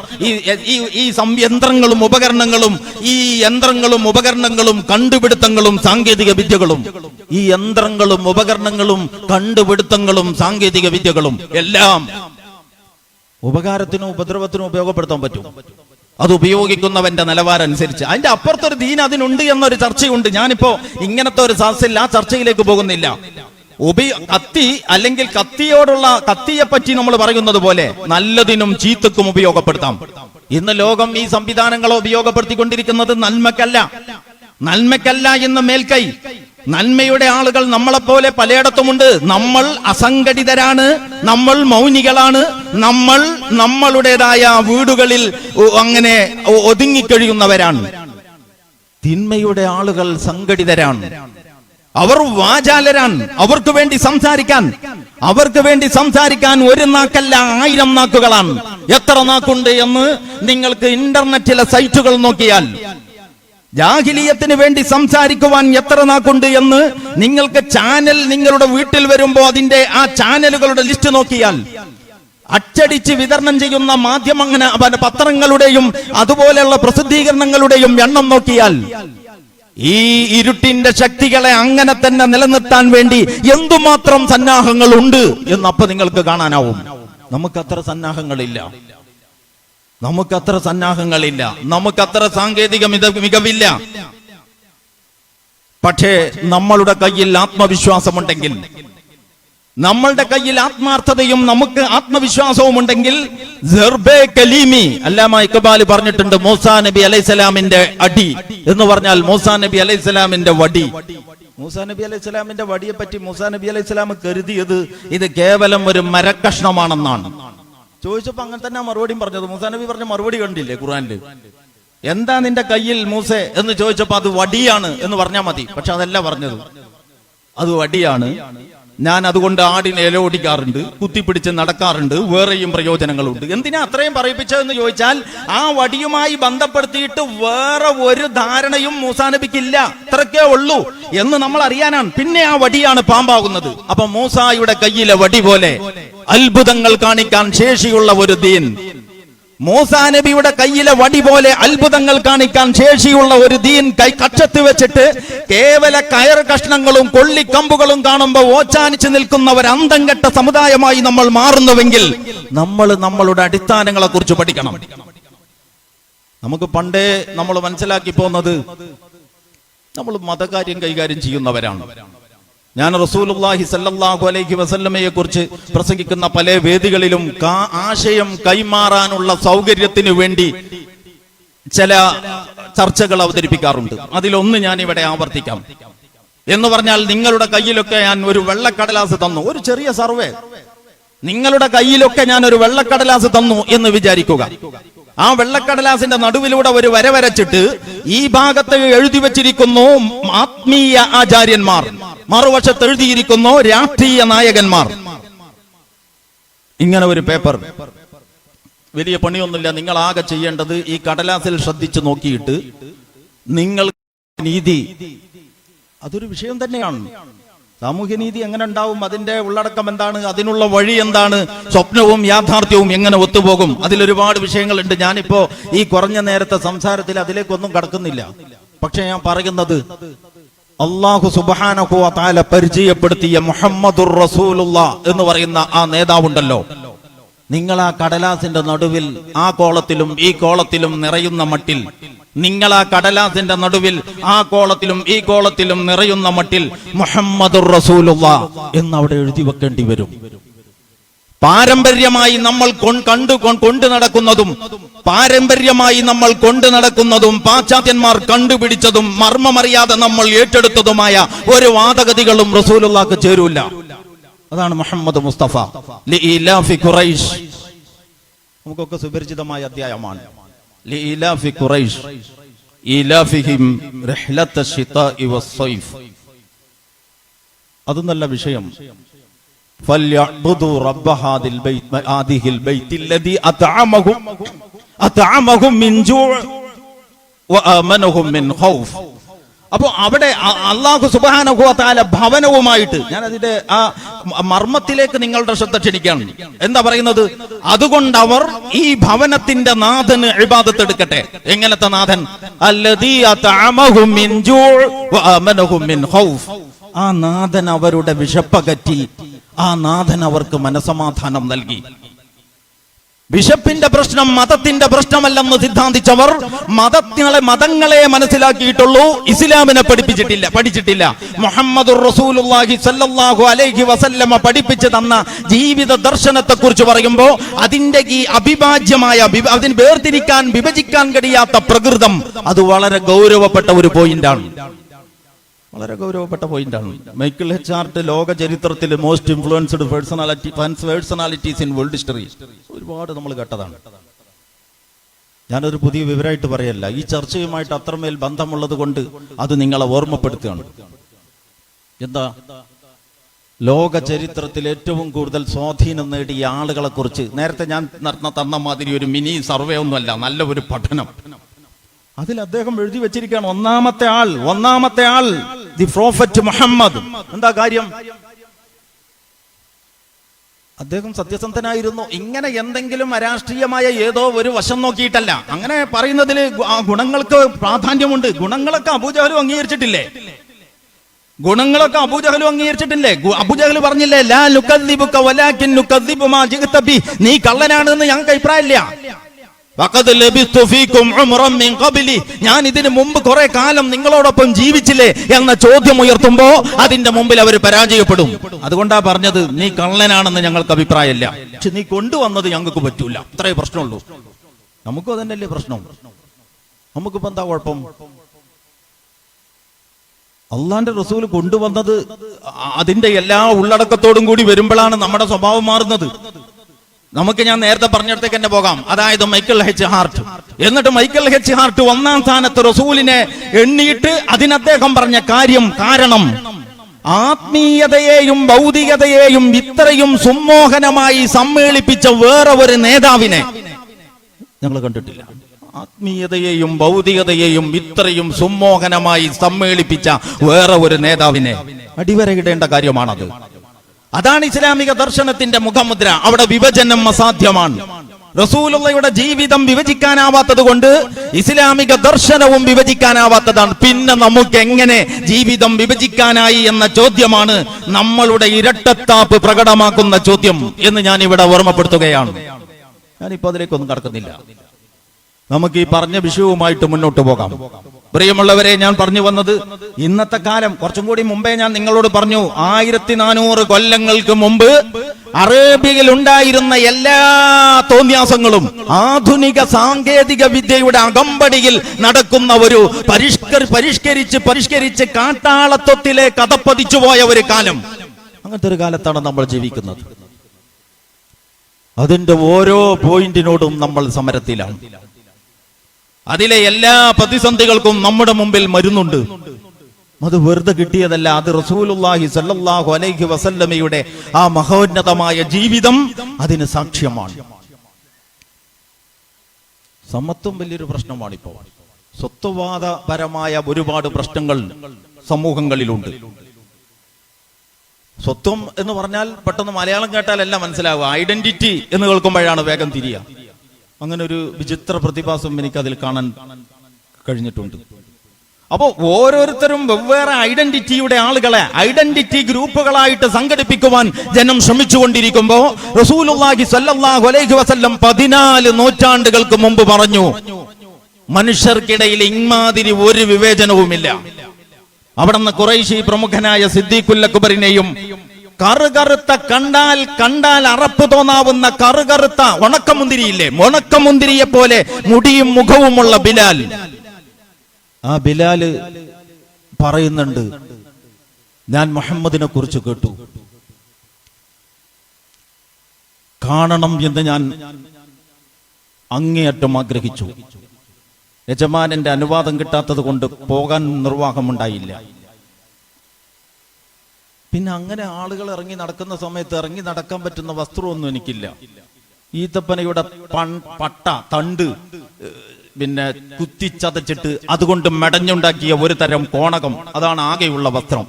ഈ യന്ത്രങ്ങളും ഉപകരണങ്ങളും കണ്ടുപിടുത്തങ്ങളും സാങ്കേതിക വിദ്യകളും, ഈ യന്ത്രങ്ങളും ഉപകരണങ്ങളും കണ്ടുപിടുത്തങ്ങളും സാങ്കേതിക വിദ്യകളും എല്ലാം ഉപകാരത്തിനും ഉപദ്രവത്തിനും ഉപയോഗപ്പെടുത്താൻ പറ്റും. അത് ഉപയോഗിക്കുന്നവന്റെ നിലവാരം അനുസരിച്ച്. അതിന്റെ അപ്പുറത്തൊരു ദീൻ അതിനുണ്ട് എന്നൊരു ചർച്ചയുണ്ട്. ഞാനിപ്പോ ഇങ്ങനത്തെ ഒരു സദസ്സിൽ ആ ചർച്ചയിലേക്ക് പോകുന്നില്ല. കത്തി അല്ലെങ്കിൽ കത്തിയെ പറ്റി നമ്മൾ പറയുന്നത് പോലെ നല്ലതിനും ചീത്തക്കും ഉപയോഗപ്പെടുത്താം. ഇന്ന് ലോകം ഈ സംവിധാനങ്ങളെ ഉപയോഗപ്പെടുത്തിക്കൊണ്ടിരിക്കുന്നത് നന്മയ്ക്കല്ല എന്ന മേൽക്കൈ. നന്മയുടെ ആളുകൾ നമ്മളെപ്പോലെ പലയിടത്തുമുണ്ട്. നമ്മൾ അസംഘടിതരാണ്, നമ്മൾ മൗനികളാണ്, നമ്മൾ നമ്മളുടേതായ വീടുകളിൽ അങ്ങനെ ഒതുങ്ങിക്കഴിയുന്നവരാണ്. തിന്മയുടെ ആളുകൾ സംഘടിതരാണ്, അവർ വാചാലരാണ്. അവർക്ക് വേണ്ടി സംസാരിക്കാൻ ഒരു നാക്കല്ല 1000 നാക്കുകളാണ്. എത്ര നാക്കുണ്ട് എന്ന് നിങ്ങൾക്ക് ഇന്റർനെറ്റിലെ സൈറ്റുകൾ നോക്കിയാൽ, ജാഹിലിയത്തിന് വേണ്ടി സംസാരിക്കുവാൻ എത്ര നാക്കുണ്ട് എന്ന് നിങ്ങൾക്ക് ചാനൽ നിങ്ങളുടെ വീട്ടിൽ വരുമ്പോ അതിന്റെ ആ ചാനലുകളുടെ ലിസ്റ്റ് നോക്കിയാൽ, അച്ചടിച്ച് വിതരണം ചെയ്യുന്ന പത്രങ്ങളുടെയും അതുപോലെയുള്ള പ്രസിദ്ധീകരണങ്ങളുടെയും എണ്ണം നോക്കിയാൽ, ഈ ഇരുട്ടിന്റെ ശക്തികളെ അങ്ങനെ തന്നെ നിലനിർത്താൻ വേണ്ടി എന്തുമാത്രം സന്നാഹങ്ങൾ ഉണ്ട് എന്ന് അപ്പൊ നിങ്ങൾക്ക് കാണാനാവും. നമുക്കത്ര സന്നാഹങ്ങളില്ല, നമുക്കത്ര സാങ്കേതിക മികവില്ല. പക്ഷേ നമ്മളുടെ കയ്യിൽ ആത്മവിശ്വാസമുണ്ടെങ്കിൽ, നമ്മളുടെ കയ്യിൽ ആത്മാർത്ഥതയും നമുക്ക് ആത്മവിശ്വാസവും ഉണ്ടെങ്കിൽ, അല്ലാമ ഇഖ്ബാൽ പറഞ്ഞിട്ടുണ്ട്, മൂസാ നബി അലൈഹിസ്സലാമിന്റെ അടി എന്ന് പറഞ്ഞാൽ മൂസാ നബി അലൈഹിസ്സലാമിന്റെ വടി. മൂസാ നബി അലൈഹിസ്സലാമിന്റെ വടിയെ പറ്റി മൂസാ നബി അലൈഹിസ്സലാം കരുതിയത് ഇത് കേവലം ഒരു മരക്കഷ്ണമാണെന്നാണ്. ചോദിച്ചപ്പോ അങ്ങനെ തന്നെ മറുപടിയും പറഞ്ഞത്. മൂസാ നബി പറഞ്ഞ മറുപടി കണ്ടില്ലേ ഖുർആനിൽ? എന്താ നിന്റെ കയ്യിൽ മൂസേ എന്ന് ചോദിച്ചപ്പോ അത് വടിയാണ് എന്ന് പറഞ്ഞാൽ മതി. പക്ഷെ അതല്ല പറഞ്ഞത്, അത് വടിയാണ്. ഞാൻ അതുകൊണ്ട് ആടിനെ ഇലയോടിക്കാറുണ്ട്, കുത്തിപ്പിടിച്ച് നടക്കാറുണ്ട്, വേറെയും പ്രയോജനങ്ങളുണ്ട്. എന്തിനാ അത്രയും പറയിപ്പിച്ചതെന്ന് ചോദിച്ചാൽ, ആ വടിയുമായി ബന്ധപ്പെടുത്തിയിട്ട് വേറെ ഒരു ധാരണയും മൂസാ നബിക്കില്ല, അത്രക്കേ ഉള്ളൂ എന്ന് നമ്മൾ അറിയാനാണ്. പിന്നെ ആ വടിയാണ് പാമ്പാകുന്നത്. അപ്പൊ മൂസായുടെ കയ്യിലെ വടി പോലെ അത്ഭുതങ്ങൾ കാണിക്കാൻ ശേഷിയുള്ള ഒരു ദീൻ, മൂസാ നബിയുടെ കയ്യിലെ വടി പോലെ അത്ഭുതങ്ങൾ കാണിക്കാൻ ശേഷിയുള്ള ഒരു ദീൻ കക്ഷത്ത് വെച്ചിട്ട് കേവല കയർ കഷ്ണങ്ങളും കൊള്ളിക്കമ്പുകളും കാണുമ്പോൾ ഓച്ചാനിച്ച് നിൽക്കുന്ന ഒരു അന്തം കെട്ട സമുദായമായി നമ്മൾ മാറുന്നുവെങ്കിൽ നമ്മൾ നമ്മളുടെ അടിസ്ഥാനങ്ങളെ കുറിച്ച് പഠിക്കണം. നമുക്ക് പണ്ടേ നമ്മൾ മനസ്സിലാക്കി പോകുന്നത് നമ്മൾ മതകാര്യം കൈകാര്യം ചെയ്യുന്നവരാണ്. ഞാൻ റസൂലുള്ളാഹി സ്വല്ലല്ലാഹു അലൈഹി വസല്ലമയെ കുറിച്ച് പ്രസംഗിക്കുന്ന പല വേദികളിലും ആശയം കൈമാറാനുള്ള സൗകര്യത്തിന് വേണ്ടി ചില ചർച്ചകൾ അവതരിപ്പിക്കാറുണ്ട്. അതിലൊന്ന് ഞാൻ ഇവിടെ ആവർത്തിക്കാം. എന്ന് പറഞ്ഞാൽ, നിങ്ങളുടെ കയ്യിലൊക്കെ ഞാൻ ഒരു വെള്ളക്കടലാസ് തന്നു, ഒരു ചെറിയ സർവേ, നിങ്ങളുടെ കയ്യിലൊക്കെ ഞാൻ ഒരു വെള്ളക്കടലാസ് തന്നു എന്ന് വിചാരിക്കുക. ആ വെള്ളക്കടലാസിന്റെ നടുവിലൂടെ ഒരു വര വരച്ചിട്ട് ഈ ഭാഗത്ത് എഴുതി വെച്ചിരിക്കുന്നു ആത്മീയ ആചാര്യന്മാർ, മറുവശത്ത് എഴുതിയിരിക്കുന്നു രാഷ്ട്രീയ നായകന്മാർ. ഇങ്ങനെ ഒരു പേപ്പർ, വലിയ പണിയൊന്നുമില്ല. നിങ്ങൾ ആകെ ചെയ്യേണ്ടത് ഈ കടലാസിൽ ശ്രദ്ധിച്ചു നോക്കിയിട്ട് നിങ്ങൾ നീതി, അതൊരു വിഷയം തന്നെയാണ്. സാമൂഹ്യനീതി എങ്ങനെ ഉണ്ടാവും, അതിന്റെ ഉള്ളടക്കം എന്താണ്, അതിനുള്ള വഴി എന്താണ്, സ്വപ്നവും യാഥാർത്ഥ്യവും എങ്ങനെ ഒത്തുപോകും, അതിലൊരുപാട് വിഷയങ്ങളുണ്ട്. ഞാനിപ്പോ ഈ കുറഞ്ഞ നേരത്തെ സംസാരത്തിൽ അതിലേക്കൊന്നും കടക്കുന്നില്ല. പക്ഷെ ഞാൻ പറയുന്നത്, അല്ലാഹു സുബ്ഹാനഹു വ തആല പരിചയപ്പെടുത്തിയ മുഹമ്മദുർ റസൂലുള്ളാഹ് എന്ന് പറയുന്ന ആ നേതാവുണ്ടല്ലോ, നിങ്ങൾ ആ കടലാസിന്റെ നടുവിൽ ആ കോളത്തിലും ഈ കോളത്തിലും നിറയുന്ന മട്ടിൽ, നിങ്ങൾ ആ കടലാസിന്റെ നടുവിൽ ആ കോളത്തിലും ഈ കോളത്തിലും നിറയുന്ന മട്ടിൽ മുഹമ്മദുർ റസൂലുള്ളാഹ് എന്ന് അവിടെ എഴുതി വെക്കേണ്ടി വരും. പാരമ്പര്യമായി നമ്മൾ കൊണ്ടു നടക്കുന്നതും പാരമ്പര്യമായി നമ്മൾ കൊണ്ടു നടക്കുന്നതും പാശ്ചാത്യന്മാർ കണ്ടുപിടിച്ചതും മർമ്മമറിയാതെ നമ്മൾ ഏറ്റെടുത്തതുമായ ഒരു വാദഗതികളും റസൂലുള്ളാഹിക്ക് ചേരൂല. അതാണ് മുഹമ്മദ് മുസ്തഫ. ലിഇലാഫി ഖുറൈശ്, നമുക്കൊക്കെ സുപരിചിതമായ അധ്യായമാണ്. ലിഇലാഫി ഖുറൈശ് ഇലാഫിഹിം റിഹ്ലത ശിതാഇ വസ്സൈഫ്. അത് നല്ല വിഷയം. ഫല്യഅബ്ദു റബ്ബ ഹാദിൽ ബൈത്ത് ആദിഹിൽ ബൈത്തിൽ ലദി അത്അമഹും മിൻ ജൂഅ് വആമനഹും മിൻ ഖൗഫ്. അപ്പോൾ അവിടെ അല്ലാഹു സുബ്ഹാനഹു വ തആല ഭവനവുമായിട്ട്, ഞാൻ അതിന്റെ ആ മർമ്മത്തിലേക്ക് നിങ്ങളുടെ ശ്രദ്ധ ക്ഷണിക്കുകയാണ്. എന്താ പറയുന്നത്? അതുകൊണ്ട് അവർ ഈ ഭവനത്തിന്റെ നാഥന് ഇബാദത്ത് എടുക്കട്ടെ. എങ്ങനത്തെ നാഥൻ? അല്ലദീ അത്അമഹും മിൻ ജൂഅ് വആമനഹും മിൻ ഖൗഫ്. ആ നാഥൻ അവരുടെ വിശപ്പകറ്റി, ആ നാഥൻ അവർക്ക് മനസമാധാനം നൽകി. ബിഷപ്പിന്റെ പ്രശ്നം മതത്തിന്റെ പ്രശ്നമല്ലെന്ന് സിദ്ധാന്തിച്ചവർ മതങ്ങളെ മനസ്സിലാക്കിയിട്ടുള്ളൂ, ഇസ്ലാമിനെ പഠിച്ചിട്ടില്ല. മുഹമ്മദുർ റസൂലുള്ളാഹി സ്വല്ലല്ലാഹു അലൈഹി വസല്ലമ പഠിപ്പിച്ചു തന്ന ജീവിത ദർശനത്തെ കുറിച്ച് പറയുമ്പോൾ അതിന്റെ ഈ അവിഭാജ്യമായ അതിന് വേർതിരിക്കാൻ വിഭജിക്കാൻ കഴിയാത്ത പ്രകൃതം അത് വളരെ ഗൗരവപ്പെട്ട ഒരു പോയിന്റാണ്. വളരെ ഗൗരവപ്പെട്ട പോയിന്റാണ്. മൈക്കിൾ എച്ച് ഹാർട്ട് ലോക ചരിത്രത്തിൽ most influenced personalities in world history ഒരുപാട് നമ്മൾ കേട്ടതാണ്. ഞാനൊരു പുതിയ വിവരമായിട്ട് പറയല്ല, ഈ ചർച്ചയുമായിട്ട് അത്രമേൽ ബന്ധമുള്ളത് കൊണ്ട് അത് നിങ്ങളെ ഓർമ്മപ്പെടുത്തുകയാണ്. എന്താ, ലോക ചരിത്രത്തിൽ ഏറ്റവും കൂടുതൽ സ്വാധീനം നേടിയ ആളുകളെ കുറിച്ച് നേരത്തെ ഞാൻ തന്ന മാതിരി ഒരു മിനി സർവേ ഒന്നുമല്ല, നല്ല ഒരു പഠനം. അതിൽ അദ്ദേഹം എഴുതി വെച്ചിരിക്കുകയാണ്, ഒന്നാമത്തെ ആൾ ദി പ്രോഫറ്റ് മുഹമ്മദ്. എന്താ കാര്യം? അദ്ദേഹം സത്യസന്ധനായിരുന്നു. ഇങ്ങനെ എന്തെങ്കിലും അരാഷ്ട്രീയമായ ഏതോ ഒരു വശം നോക്കിയിട്ടല്ല. അങ്ങനെ പറയുന്നതിൽ ഗുണങ്ങൾക്ക് പ്രാധാന്യമുണ്ട്. ഗുണങ്ങളൊക്കെ അബൂജഹലും അംഗീകരിച്ചിട്ടില്ലേ? അബൂജഹൽ പറഞ്ഞില്ലേ, ലാ നുകദ്ദിബുക വലാകിൻ നുകദ്ദിബു മാ ജിഅത ബി. നീ കള്ളനാണെന്ന് ഞങ്ങൾക്ക് അഭിപ്രായമില്ല. ഞാൻ ഇതിനു മുമ്പ് കുറെ കാലം നിങ്ങളോടൊപ്പം ജീവിച്ചില്ലേ എന്ന ചോദ്യം ഉയർത്തുമ്പോ അതിന്റെ മുമ്പിൽ അവർ പരാജയപ്പെടും. അതുകൊണ്ടാ പറഞ്ഞത് നീ കള്ളനാണെന്ന് ഞങ്ങൾക്ക് അഭിപ്രായമില്ല, പക്ഷെ നീ കൊണ്ടുവന്നത് ഞങ്ങൾക്ക് പറ്റൂല. അത്രേ പ്രശ്നമുള്ളൂ. നമുക്കും അതന്നെയല്ലേ പ്രശ്നം. നമുക്കിപ്പോ എന്താ കുഴപ്പം? അള്ളാന്റെ റസൂൽ കൊണ്ടുവന്നത് അതിന്റെ എല്ലാ ഉള്ളടക്കത്തോടും കൂടി വരുമ്പോഴാണ് നമ്മുടെ സ്വഭാവം മാറുന്നത്. നമുക്ക് ഞാൻ നേരത്തെ പറഞ്ഞിടത്തേക്ക് തന്നെ പോകാം. അതായത് മൈക്കിൾ എച്ച് ഹാർട്ട്. എന്നിട്ട് മൈക്കിൾ എച്ച് ഹാർട്ട് ഒന്നാം സ്ഥാനത്ത് റസൂലിനെ എണ്ണിയിട്ട് അതിന് അദ്ദേഹം പറഞ്ഞ കാരണം ആത്മീയതയെയും ഭൗതികതയെയും ഇത്രയും സുമോഹനമായി സമ്മേളിപ്പിച്ച വേറെ ഒരു നേതാവിനെ ഞങ്ങൾ കണ്ടിട്ടില്ല. ആത്മീയതയെയും ഭൗതികതയെയും ഇത്രയും സുമോഹനമായി സമ്മേളിപ്പിച്ച വേറെ ഒരു നേതാവിനെ അടിവരയിടേണ്ട കാര്യമാണത്. അതാണ് ഇസ്ലാമിക ദർശനത്തിന്റെ മുഖമുദ്ര. അവിടെ വിഭജനം അസാധ്യമാണ്. റസൂലുള്ളാഹിയുടെ ജീവിതം വിഭജിക്കാനാവാത്തത് കൊണ്ട് ഇസ്ലാമിക ദർശനവും വിഭജിക്കാനാവാത്തതാണ്. പിന്നെ നമുക്ക് എങ്ങനെ ജീവിതം വിഭജിക്കാനായി എന്ന ചോദ്യമാണ് നമ്മളുടെ ഇരട്ടത്താപ്പ് പ്രകടമാക്കുന്ന ചോദ്യം എന്ന് ഞാൻ ഇവിടെ ഓർമ്മപ്പെടുത്തുകയാണ്. ഞാനിപ്പോ അതിലേക്കൊന്നും കടക്കുന്നില്ല. നമുക്ക് ഈ പറഞ്ഞ വിഷയവുമായിട്ട് മുന്നോട്ട് പോകാം. പ്രിയമുള്ളവരെ, ഞാൻ പറഞ്ഞു വന്നത് ഇന്നത്തെ കാലം കുറച്ചും കൂടി മുമ്പേ ഞാൻ നിങ്ങളോട് പറഞ്ഞു, 1400 കൊല്ലങ്ങൾക്ക് മുമ്പ് അറേബ്യയിൽ ഉണ്ടായിരുന്ന എല്ലാ തോന്യാസങ്ങളും ആധുനിക സാങ്കേതിക വിദ്യയുടെ അകമ്പടിയിൽ നടക്കുന്ന ഒരു പരിഷ്കരിച്ച് കാട്ടാളത്വത്തിലേക്ക് കഥപ്പതിച്ചു പോയ ഒരു കാലം. അങ്ങനത്തെ ഒരു കാലത്താണ് നമ്മൾ ജീവിക്കുന്നത്. അതിന്റെ ഓരോ പോയിന്റിനോടും നമ്മൾ സമരത്തിലാണ്. അതിലെ എല്ലാ പ്രതിസന്ധികൾക്കും നമ്മുടെ മുമ്പിൽ മരുന്നുണ്ട്. അത് വെറുതെ കിട്ടിയതല്ല. അത് റസൂലുള്ളാഹി സ്വല്ലല്ലാഹു അലൈഹി വസല്ലമയുടെ ആ മഹോന്നതമായ ജീവിതം അതിന് സാക്ഷ്യമാണ്. സമത്വം വലിയൊരു പ്രശ്നമാണിപ്പോ. സ്വത്വവാദപരമായ ഒരുപാട് പ്രശ്നങ്ങൾ സമൂഹങ്ങളിലുണ്ട്. സ്വത്വം എന്ന് പറഞ്ഞാൽ പെട്ടെന്ന് മലയാളം കേട്ടാലല്ല മനസ്സിലാവുക. ഐഡന്റിറ്റി എന്ന് കേൾക്കുമ്പോഴാണ് വേഗം തിരിയുക. അങ്ങനെ ഒരു വിചിത്ര പ്രതിഭാസം എനിക്ക് അതിൽ കാണാൻ കഴിഞ്ഞിട്ടുണ്ട്. അപ്പോ ഓരോരുത്തരും വെവ്വേറെ ഐഡന്റിറ്റിയുടെ ആളുകളെ ഐഡന്റിറ്റി ഗ്രൂപ്പുകളായിട്ട് സംഘടിപ്പിക്കുവാൻ ജനം ശ്രമിച്ചുകൊണ്ടിരിക്കുമ്പോ റസൂലുള്ളാഹി സ്വല്ലല്ലാഹു അലൈഹി വസല്ലം 14 നൂറ്റാണ്ടുകൾക്ക് മുമ്പ് പറഞ്ഞു, മനുഷ്യർക്കിടയിൽ ഇമാതിരി ഒരു വിവേചനവുമില്ല. അവിടുന്ന് ഖുറൈശി പ്രമുഖനായ സിദ്ദീഖുൽ അക്ബറിനെയും കറുകറുത്ത കണ്ടാൽ അറപ്പ് തോന്നാവുന്ന കറുകറുത്ത ഉണക്കമുന്തിരിയില്ലേ, ഉണക്കമുന്തിരിയെ പോലെ മുടിയും മുഖവുമുള്ള ബിലാൽ, ആ ബിലാല് പറയുന്നുണ്ട്, ഞാൻ മുഹമ്മദിനെ കുറിച്ച് കേട്ടു, കാണണം എന്ന് ഞാൻ അങ്ങേയറ്റം ആഗ്രഹിച്ചു. യജമാനന്റെ അനുവാദം കിട്ടാത്തത് കൊണ്ട് പോകാൻ നിർവാഹമുണ്ടായില്ല. പിന്നെ അങ്ങനെ ആളുകൾ ഇറങ്ങി നടക്കുന്ന സമയത്ത് ഇറങ്ങി നടക്കാൻ പറ്റുന്ന വസ്ത്രമൊന്നും എനിക്കില്ല. ഈത്തപ്പനയുടെ പട്ട തണ്ട് പിന്നെ കുത്തിച്ചതച്ചിട്ട് അതുകൊണ്ട് മെടഞ്ഞുണ്ടാക്കിയ ഒരു തരം കോണകം, അതാണ് ആകെയുള്ള വസ്ത്രം.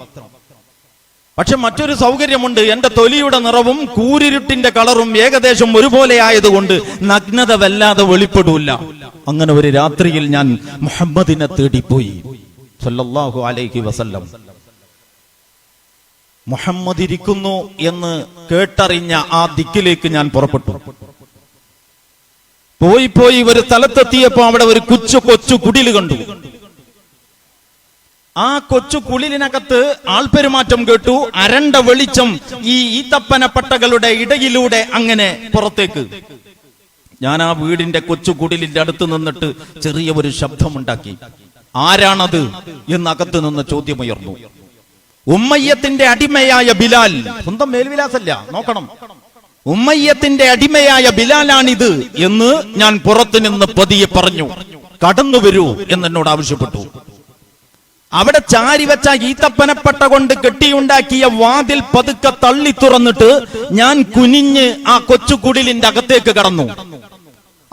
പക്ഷെ മറ്റൊരു സൗകര്യമുണ്ട്, എന്റെ തൊലിയുടെ നിറവും കൂരിരുട്ടിന്റെ കളറും ഏകദേശം ഒരുപോലെ ആയതുകൊണ്ട് നഗ്നത വല്ലാതെ വെളിപ്പെടൂല. അങ്ങനെ ഒരു രാത്രിയിൽ ഞാൻ മുഹമ്മദിനെ തേടിപ്പോയി സല്ലല്ലാഹു അലൈഹി വസല്ലം. മുഹമ്മദ് ഇരിക്കുന്നു എന്ന് കേട്ടറിഞ്ഞ ആ ദിക്കിലേക്ക് ഞാൻ പുറപ്പെട്ടു. പോയി ഒരു സ്ഥലത്തെത്തിയപ്പോ അവിടെ ഒരു കൊച്ചു കുടില് കണ്ടു. ആ കൊച്ചു കുളിലിനകത്ത് ആൾപെരുമാറ്റം കേട്ടു. അരണ്ട വെളിച്ചം ഈ ഈത്തപ്പനപ്പട്ടകളുടെ ഇടയിലൂടെ അങ്ങനെ പുറത്തേക്ക്. ഞാൻ ആ വീടിന്റെ കൊച്ചു കുടിലിന്റെ അടുത്ത് നിന്നിട്ട് ചെറിയ ഒരു ശബ്ദമുണ്ടാക്കി. ആരാണത് എന്ന് അകത്ത് നിന്ന് ചോദ്യമുയർന്നു. ഉമ്മയ്യത്തിന്റെ അടിമയായ ബിലാൽ. സ്വന്തം മേൽവിലാസല്ല, നോക്കണം. ഉമ്മയ്യത്തിന്റെ അടിമയായ ബിലാലാണിത് എന്ന് ഞാൻ പുറത്തു നിന്ന് പതിയെ പറഞ്ഞു. കടന്നു വരൂ എന്നോട് ആവശ്യപ്പെട്ടു. അവിടെ ചാരിവെച്ച ഈത്തപ്പനപ്പട്ട കൊണ്ട് കെട്ടിയുണ്ടാക്കിയ വാതിൽ പതുക്കെ തള്ളി തുറന്നിട്ട് ഞാൻ കുനിഞ്ഞ് ആ കൊച്ചുകുടിലിന്റെ അകത്തേക്ക് കടന്നു.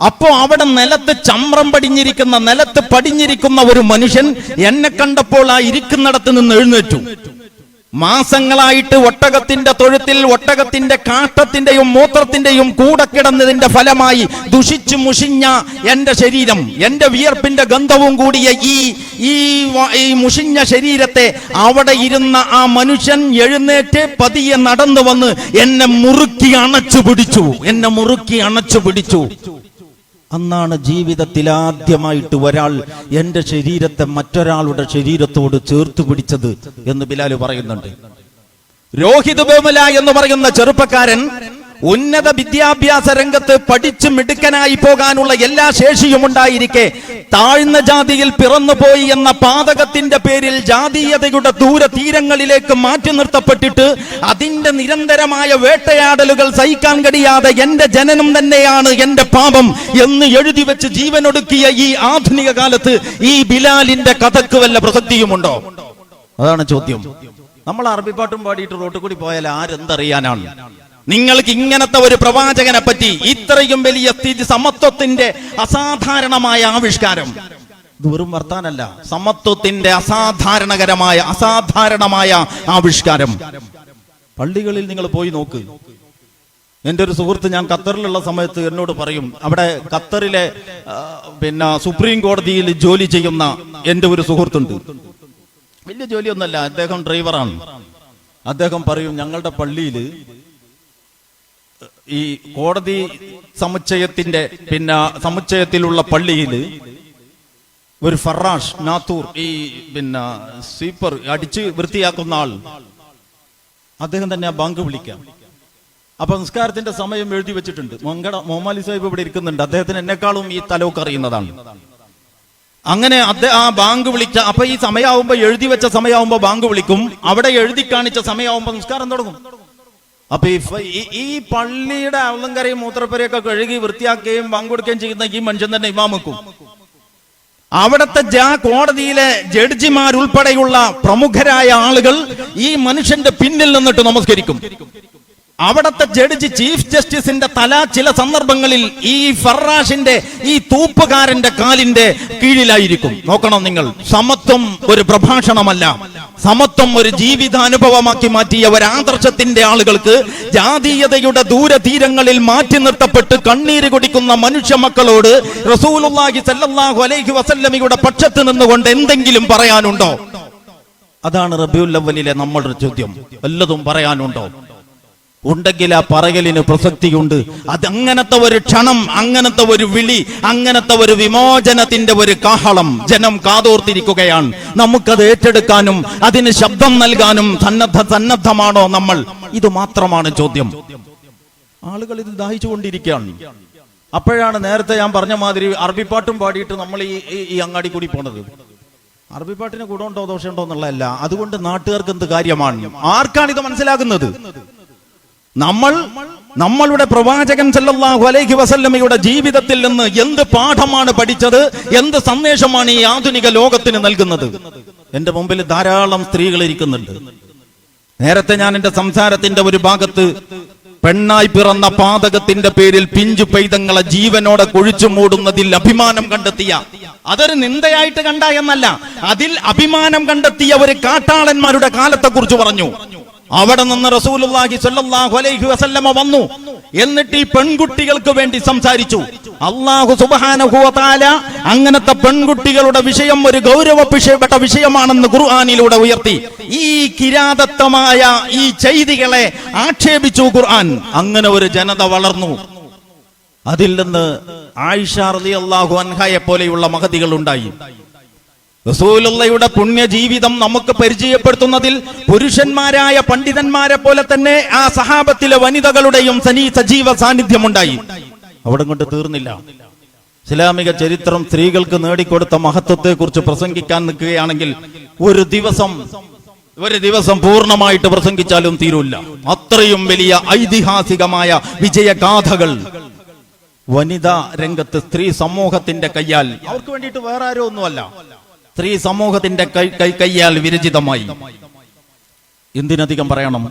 അപ്പോ അവിടെ നിലത്ത് ചമ്രം പടിഞ്ഞിരിക്കുന്ന ഒരു മനുഷ്യൻ എന്നെ കണ്ടപ്പോൾ ആ ഇരിക്കുന്നിടത്ത് നിന്ന് എഴുന്നേറ്റു. മാസങ്ങളായിട്ട് ഒട്ടകത്തിന്റെ തൊഴുത്തിൽ ഒട്ടകത്തിന്റെ കാഷ്ടത്തിന്റെയും മൂത്രത്തിന്റെയും കൂടെ കിടന്നതിന്റെ ഫലമായി ദുഷിച്ചു മുഷിഞ്ഞ എന്റെ ശരീരം, എന്റെ വിയർപ്പിന്റെ ഗന്ധവും കൂടിയ ഈ മുഷിഞ്ഞ ശരീരത്തെ അവിടെ ഇരുന്ന ആ മനുഷ്യൻ എഴുന്നേറ്റ് പതിയെ നടന്നു വന്ന് എന്നെ മുറുക്കി അണച്ചു പിടിച്ചു. അന്നാണ് ജീവിതത്തിൽ ആദ്യമായിട്ട് ഒരാൾ എന്റെ ശരീരത്തെ മറ്റൊരാളുടെ ശരീരത്തോട് ചേർത്ത് പിടിച്ചത് എന്ന് ബിലാൽ പറയുന്നുണ്ട്. രോഹിത് വേമുല എന്ന് പറയുന്ന ചെറുപ്പക്കാരൻ ഉന്നത വിദ്യാഭ്യാസ രംഗത്ത് പഠിച്ചു മിടുക്കനായി പോകാനുള്ള എല്ലാ ശേഷിയും ഉണ്ടായിരിക്കെ താഴ്ന്ന ജാതിയിൽ പിറന്നുപോയി എന്ന പാതകത്തിന്റെ പേരിൽ ജാതീയതയുടെ ദൂരതീരങ്ങളിലേക്ക് മാറ്റി നിർത്തപ്പെട്ടിട്ട് അതിന്റെ നിരന്തരമായ വേട്ടയാടലുകൾ സഹിക്കാൻ കഴിയാതെ എന്റെ ജനനം തന്നെയാണ് എന്റെ പാപം എന്ന് എഴുതി വെച്ച് ജീവനൊടുക്കിയ ഈ ആധുനിക കാലത്ത് ഈ ബിലാലിന്റെ കഥക്ക് വല്ല പ്രസക്തിയുമുണ്ടോ? അതാണ് ചോദ്യം. നമ്മൾ അറബിപ്പാട്ടും പാടിയിട്ട് റോട്ടിൽ കൂടി പോയാൽ ആരെന്തറിയാനാണ്? നിങ്ങൾക്ക് ഇങ്ങനത്തെ ഒരു പ്രവാചകനെ പറ്റി ഇത്രയും വലിയ സ്ഥിതി സമത്വത്തിന്റെ അസാധാരണമായ ആവിഷ്കാരം, ഇത് വെറും വർത്താനല്ല, സമത്വത്തിന്റെ അസാധാരണമായ ആവിഷ്കാരം. പള്ളികളിൽ നിങ്ങൾ പോയി നോക്ക്. എന്റെ ഒരു സുഹൃത്ത്, ഞാൻ ഖത്തറിലുള്ള സമയത്ത് എന്നോട് പറയും, അവിടെ ഖത്തറിലെ സുപ്രീം കോടതിയിൽ ജോലി ചെയ്യുന്ന എന്റെ ഒരു സുഹൃത്തുണ്ട്. വലിയ ജോലിയൊന്നല്ല, അദ്ദേഹം ഡ്രൈവറാണ്. അദ്ദേഹം പറയും, ഞങ്ങളുടെ പള്ളിയിൽ ഈ കോടതി സമുച്ചയത്തിലുള്ള പള്ളിയിൽ ഒരു ഫറാഷ് നാത്തൂർ, ഈ സ്വീപ്പർ അടിച്ച് വൃത്തിയാക്കുന്ന ആൾ, അദ്ദേഹം തന്നെ ആ ബാങ്ക് വിളിക്കാം. അപ്പൊ നിസ്കാരത്തിന്റെ സമയം എഴുതി വെച്ചിട്ടുണ്ട്. മൊഹമ്മദ് സാഹിബ് ഇവിടെ ഇരിക്കുന്നുണ്ട്, അദ്ദേഹത്തിന് എന്നെക്കാളും ഈ തലവൊക്കെ അറിയുന്നതാണ്. അങ്ങനെ ആ ബാങ്ക് വിളിച്ച, അപ്പൊ ഈ സമയമാകുമ്പോ എഴുതി വെച്ച സമയമാകുമ്പോ ബാങ്ക് വിളിക്കും, അവിടെ എഴുതി കാണിച്ച സമയമാകുമ്പോ നിസ്കാരം തുടങ്ങും. അപ്പൊ ഈ പള്ളിയുടെ അവലങ്കരയും മൂത്രപ്പുരയൊക്കെ കഴുകി വൃത്തിയാക്കുകയും പങ്കുകൊടുക്കുകയും ചെയ്യുന്ന ഈ മനുഷ്യൻ തന്നെ ഇമാമുക്കും. അവിടുത്തെ കോടതിയിലെ ജഡ്ജിമാരുൾപ്പെടെയുള്ള പ്രമുഖരായ ആളുകൾ ഈ മനുഷ്യന്റെ പിന്നിൽ നിന്നിട്ട് നമസ്കരിക്കും. അവിടത്തെ ജഡ്ജി, ചീഫ് ജസ്റ്റിസിന്റെ തല ചില സന്ദർഭങ്ങളിൽ ഈ ഫറാഷിന്റെ, ഈ തൂപ്പുകാരന്റെ കാലിന്റെ കീഴിലായിരിക്കും. നോക്കണം നിങ്ങൾ, സമത്വം ഒരു പ്രഭാഷണമല്ല, സമത്വം ഒരു ജീവിതാനുഭവമാക്കി മാറ്റിയ ഒരാദർശത്തിന്റെ ആളുകൾക്ക് ജാതീയതയുടെ ദൂരതീരങ്ങളിൽ മാറ്റി നിർത്തപ്പെട്ട് കണ്ണീര് കുടിക്കുന്ന മനുഷ്യ മക്കളോട് റസൂലുള്ളാഹി സ്വല്ലല്ലാഹു അലൈഹി വസല്ലമയുടെ പക്ഷത്ത് നിന്നുകൊണ്ട് എന്തെങ്കിലും പറയാനുണ്ടോ? അതാണ് റബീഉൽ അവ്വലിലെ നമ്മളുടെ ചോദ്യം. വല്ലതും പറയാനുണ്ടോ? ഉണ്ടെങ്കിൽ ആ പറയലിന് പ്രസക്തിയുണ്ട്. അതങ്ങനത്തെ ഒരു ക്ഷണം, അങ്ങനത്തെ ഒരു വിളി, അങ്ങനത്തെ ഒരു വിമോചനത്തിന്റെ ഒരു കാഹളം ജനം കാതോർത്തിരിക്കുകയാണ്. നമുക്കത് ഏറ്റെടുക്കാനും അതിന് ശബ്ദം നൽകാനും സന്നദ്ധമാണോ നമ്മൾ? ഇത് മാത്രമാണ് ചോദ്യം. ആളുകൾ ഇത് ദാഹിച്ചുകൊണ്ടിരിക്കുകയാണ്. അപ്പോഴാണ് നേരത്തെ ഞാൻ പറഞ്ഞ മാതിരി അറബിപ്പാട്ടും പാടിയിട്ട് നമ്മൾ ഈ അങ്ങാടി കൂടി പോണത്. അറബിപ്പാട്ടിന് ഗുണമുണ്ടോ ദോഷമുണ്ടോ എന്നുള്ളതല്ല, അതുകൊണ്ട് നാട്ടുകാർക്ക് എന്ത് കാര്യമാണ്? ആർക്കാണ് ഇത് മനസ്സിലാകുന്നത്? നമ്മളുടെ പ്രവാചകൻ സല്ലല്ലാഹു അലൈഹി വസല്ലമയുടെ ജീവിതത്തിൽ നിന്ന് എന്ത് പാഠമാണ് പഠിച്ചത്? എന്ത് സന്ദേശമാണ് ഈ ആധുനിക ലോകത്തിന് നൽകുന്നത്? എന്റെ മുമ്പിൽ ധാരാളം സ്ത്രീകൾ ഇരിക്കുന്നുണ്ട്. നേരത്തെ ഞാൻ എന്റെ സംസാരത്തിന്റെ ഒരു ഭാഗത്ത് പെണ്ണായി പിറന്ന പാതകത്തിന്റെ പേരിൽ പിഞ്ചു പൈതങ്ങളെ ജീവനോടെ കുഴിച്ചു മൂടുന്നതിൽ അഭിമാനം കണ്ടെത്തിയ, അതൊരു നിന്ദയായിട്ട് കണ്ട എന്നല്ല, അതിൽ അഭിമാനം കണ്ടെത്തിയ ഒരു കാട്ടാളന്മാരുടെ കാലത്തെ കുറിച്ച് പറഞ്ഞു. അവിടെ നിന്ന് റസൂലുള്ളാഹി സ്വല്ലല്ലാഹു അലൈഹി വസല്ലമ വന്നു. എന്നിട്ട് ഈ പെൺകുട്ടികൾക്ക് വേണ്ടി സംസാരിച്ചു. അല്ലാഹു സുബ്ഹാനഹു വ തആല അങ്ങനത്തെ പെൺകുട്ടികളുടെ വിഷയം ഒരു ഗൗരവപ്പെട്ട വിഷയമാണെന്ന് ഖുർആനിലൂടെ ഉയർത്തി. ഈ കിരാതത്വമായ ഈ ചെയ്തികളെ ആക്ഷേപിച്ചു ഖുർആൻ. അങ്ങനെ ഒരു ജനത വളർന്നു. അതിൽ നിന്ന് ആയിഷ റളിയല്ലാഹു അൻഹയെ പോലെയുള്ള മഹതികൾ ഉണ്ടായി. റസൂലുള്ളാഹിയുടെ പുണ്യ ജീവിതം നമുക്ക് പരിചയപ്പെടുത്തുന്നതിൽ പുരുഷന്മാരായ പണ്ഡിതന്മാരെ പോലെ തന്നെ ആ സഹാബത്തിലെ വനിതകളുടെയും സജീവ സാന്നിധ്യമുണ്ടായി. അവിടെ കൊണ്ട് തീർന്നില്ല. ഇസ്ലാമിക ചരിത്രം സ്ത്രീകൾക്ക് നേടിക്കൊടുത്ത മഹത്വത്തെ കുറിച്ച് പ്രസംഗിക്കാൻ നിൽക്കുകയാണെങ്കിൽ ഒരു ദിവസം പൂർണ്ണമായിട്ട് പ്രസംഗിച്ചാലും തീരൂല്ല. അത്രയും വലിയ ഐതിഹാസികമായ വിജയഗാഥകൾ വനിതാ രംഗത്ത് സ്ത്രീ സമൂഹത്തിന്റെ കയ്യാൽ, അവർക്ക് വേണ്ടിയിട്ട് വേറെ ആരോ ഒന്നുമല്ല, സ്ത്രീ സമൂഹത്തിന്റെ കയ്യാൽ വിരചിതമായി. എന്തിനധികം പറയണം?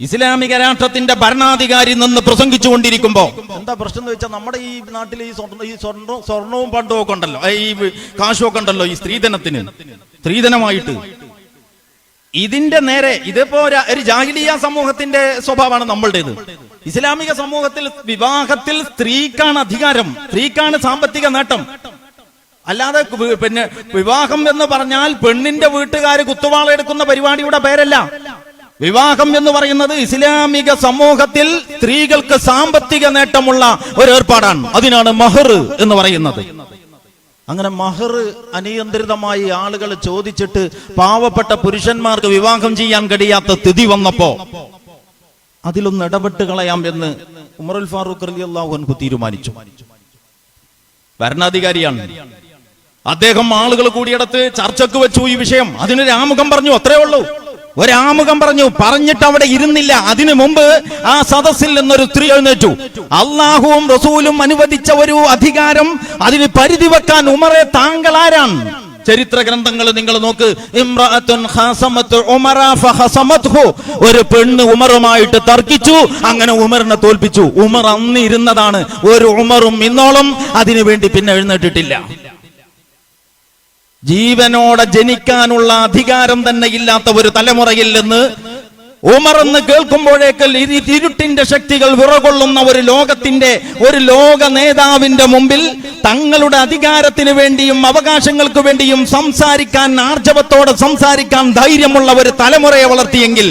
ഇസ്ലാമിക രാഷ്ട്രത്തിന്റെ ഭരണാധികാരി നിന്ന് പ്രസംഗിച്ചുകൊണ്ടിരിക്കുമ്പോ എന്താ പ്രശ്നം എന്ന് വെച്ചാൽ, നമ്മുടെ ഈ നാട്ടിൽ ഈ സ്വർണവും പണ്ടവും ഒക്കെ ഉണ്ടല്ലോ, ഈ കാശും ഒക്കെ ഉണ്ടല്ലോ ഈ സ്ത്രീധനമായിട്ട്. ഇതിന്റെ നേരെ ഇതിപ്പോ ഒരു ജാഹിലിയ സമൂഹത്തിന്റെ സ്വഭാവമാണ് നമ്മളുടേത്. ഇസ്ലാമിക സമൂഹത്തിൽ വിവാഹത്തിൽ സ്ത്രീക്കാണ് അധികാരം, സ്ത്രീക്കാണ് സാമ്പത്തിക നേട്ടം. അല്ലാതെ പിന്നെ വിവാഹം എന്ന് പറഞ്ഞാൽ പെണ്ണിന്റെ വീട്ടുകാര് കുത്തുവാളെടുക്കുന്ന പരിപാടിയുടെ പേരല്ല. വിവാഹം എന്ന് പറയുന്നത് ഇസ്ലാമിക സമൂഹത്തിൽ സ്ത്രീകൾക്ക് സാമ്പത്തിക നേട്ടമുള്ള ഒരു ഏർപ്പാടാണ്. അതിനാണ് മഹർ എന്ന് പറയുന്നത്. അങ്ങനെ മഹർ അനിയന്ത്രിതമായി ആളുകൾ ചോദിച്ചിട്ട് പാവപ്പെട്ട പുരുഷന്മാർക്ക് വിവാഹം ചെയ്യാൻ കഴിയാത്ത സ്ഥിതി വന്നപ്പോ അതിലൊന്ന് ഇടപെട്ട് കളയാം എന്ന് ഉമറുൽ ഫാറൂഖ് റളിയല്ലാഹു അൻഹു തീരുമാനിച്ചു. ഭരണാധികാരിയാണ് അദ്ദേഹം. ആളുകൾ കൂടിയിടത്ത് ചർച്ചക്ക് വെച്ചു ഈ വിഷയം. അതിനൊരു ആമുഖം പറഞ്ഞു, അത്രേ ഉള്ളൂ. ഒരാമുഖം പറഞ്ഞിട്ട് അവിടെ ഇരുന്നില്ല. അതിനു മുമ്പ് ആ സദസ്സിൽ നിന്നൊരു സ്ത്രീ എഴുന്നേറ്റു. അള്ളാഹുവും റസൂലും അനുവദിച്ച ഒരു അധികാരം, അതിന് പരിധി വെക്കാൻ ഉമറെ താങ്കൾ ആരാണ്? ചരിത്ര ഗ്രന്ഥങ്ങൾ നിങ്ങൾ നോക്ക്. ഒരു പെണ്ണ് ഉമറുമായിട്ട് തർക്കിച്ചു, അങ്ങനെ ഉമറിനെ തോൽപ്പിച്ചു. ഉമർ അന്ന് ഇരുന്നതാണ്. ഒരു ഉമറും ഇന്നോളം അതിനു വേണ്ടി പിന്നെ എഴുന്നേറ്റിട്ടില്ല. ജീവനോടെ ജനിക്കാനുള്ള അധികാരം തന്നെ ഇല്ലാത്ത ഒരു തലമുറയിൽ നിന്ന് ഉമർ എന്ന് കേൾക്കുമ്പോഴേക്കൽ ഇരുട്ടിന്റെ ശക്തികൾ വിറകൊള്ളുന്ന ഒരു ലോക നേതാവിന്റെ മുമ്പിൽ തങ്ങളുടെ അധികാരത്തിന് വേണ്ടിയും അവകാശങ്ങൾക്ക് വേണ്ടിയും സംസാരിക്കാൻ, ആർജവത്തോടെ സംസാരിക്കാൻ ധൈര്യമുള്ള ഒരു തലമുറയെ വളർത്തിയെങ്കിൽ,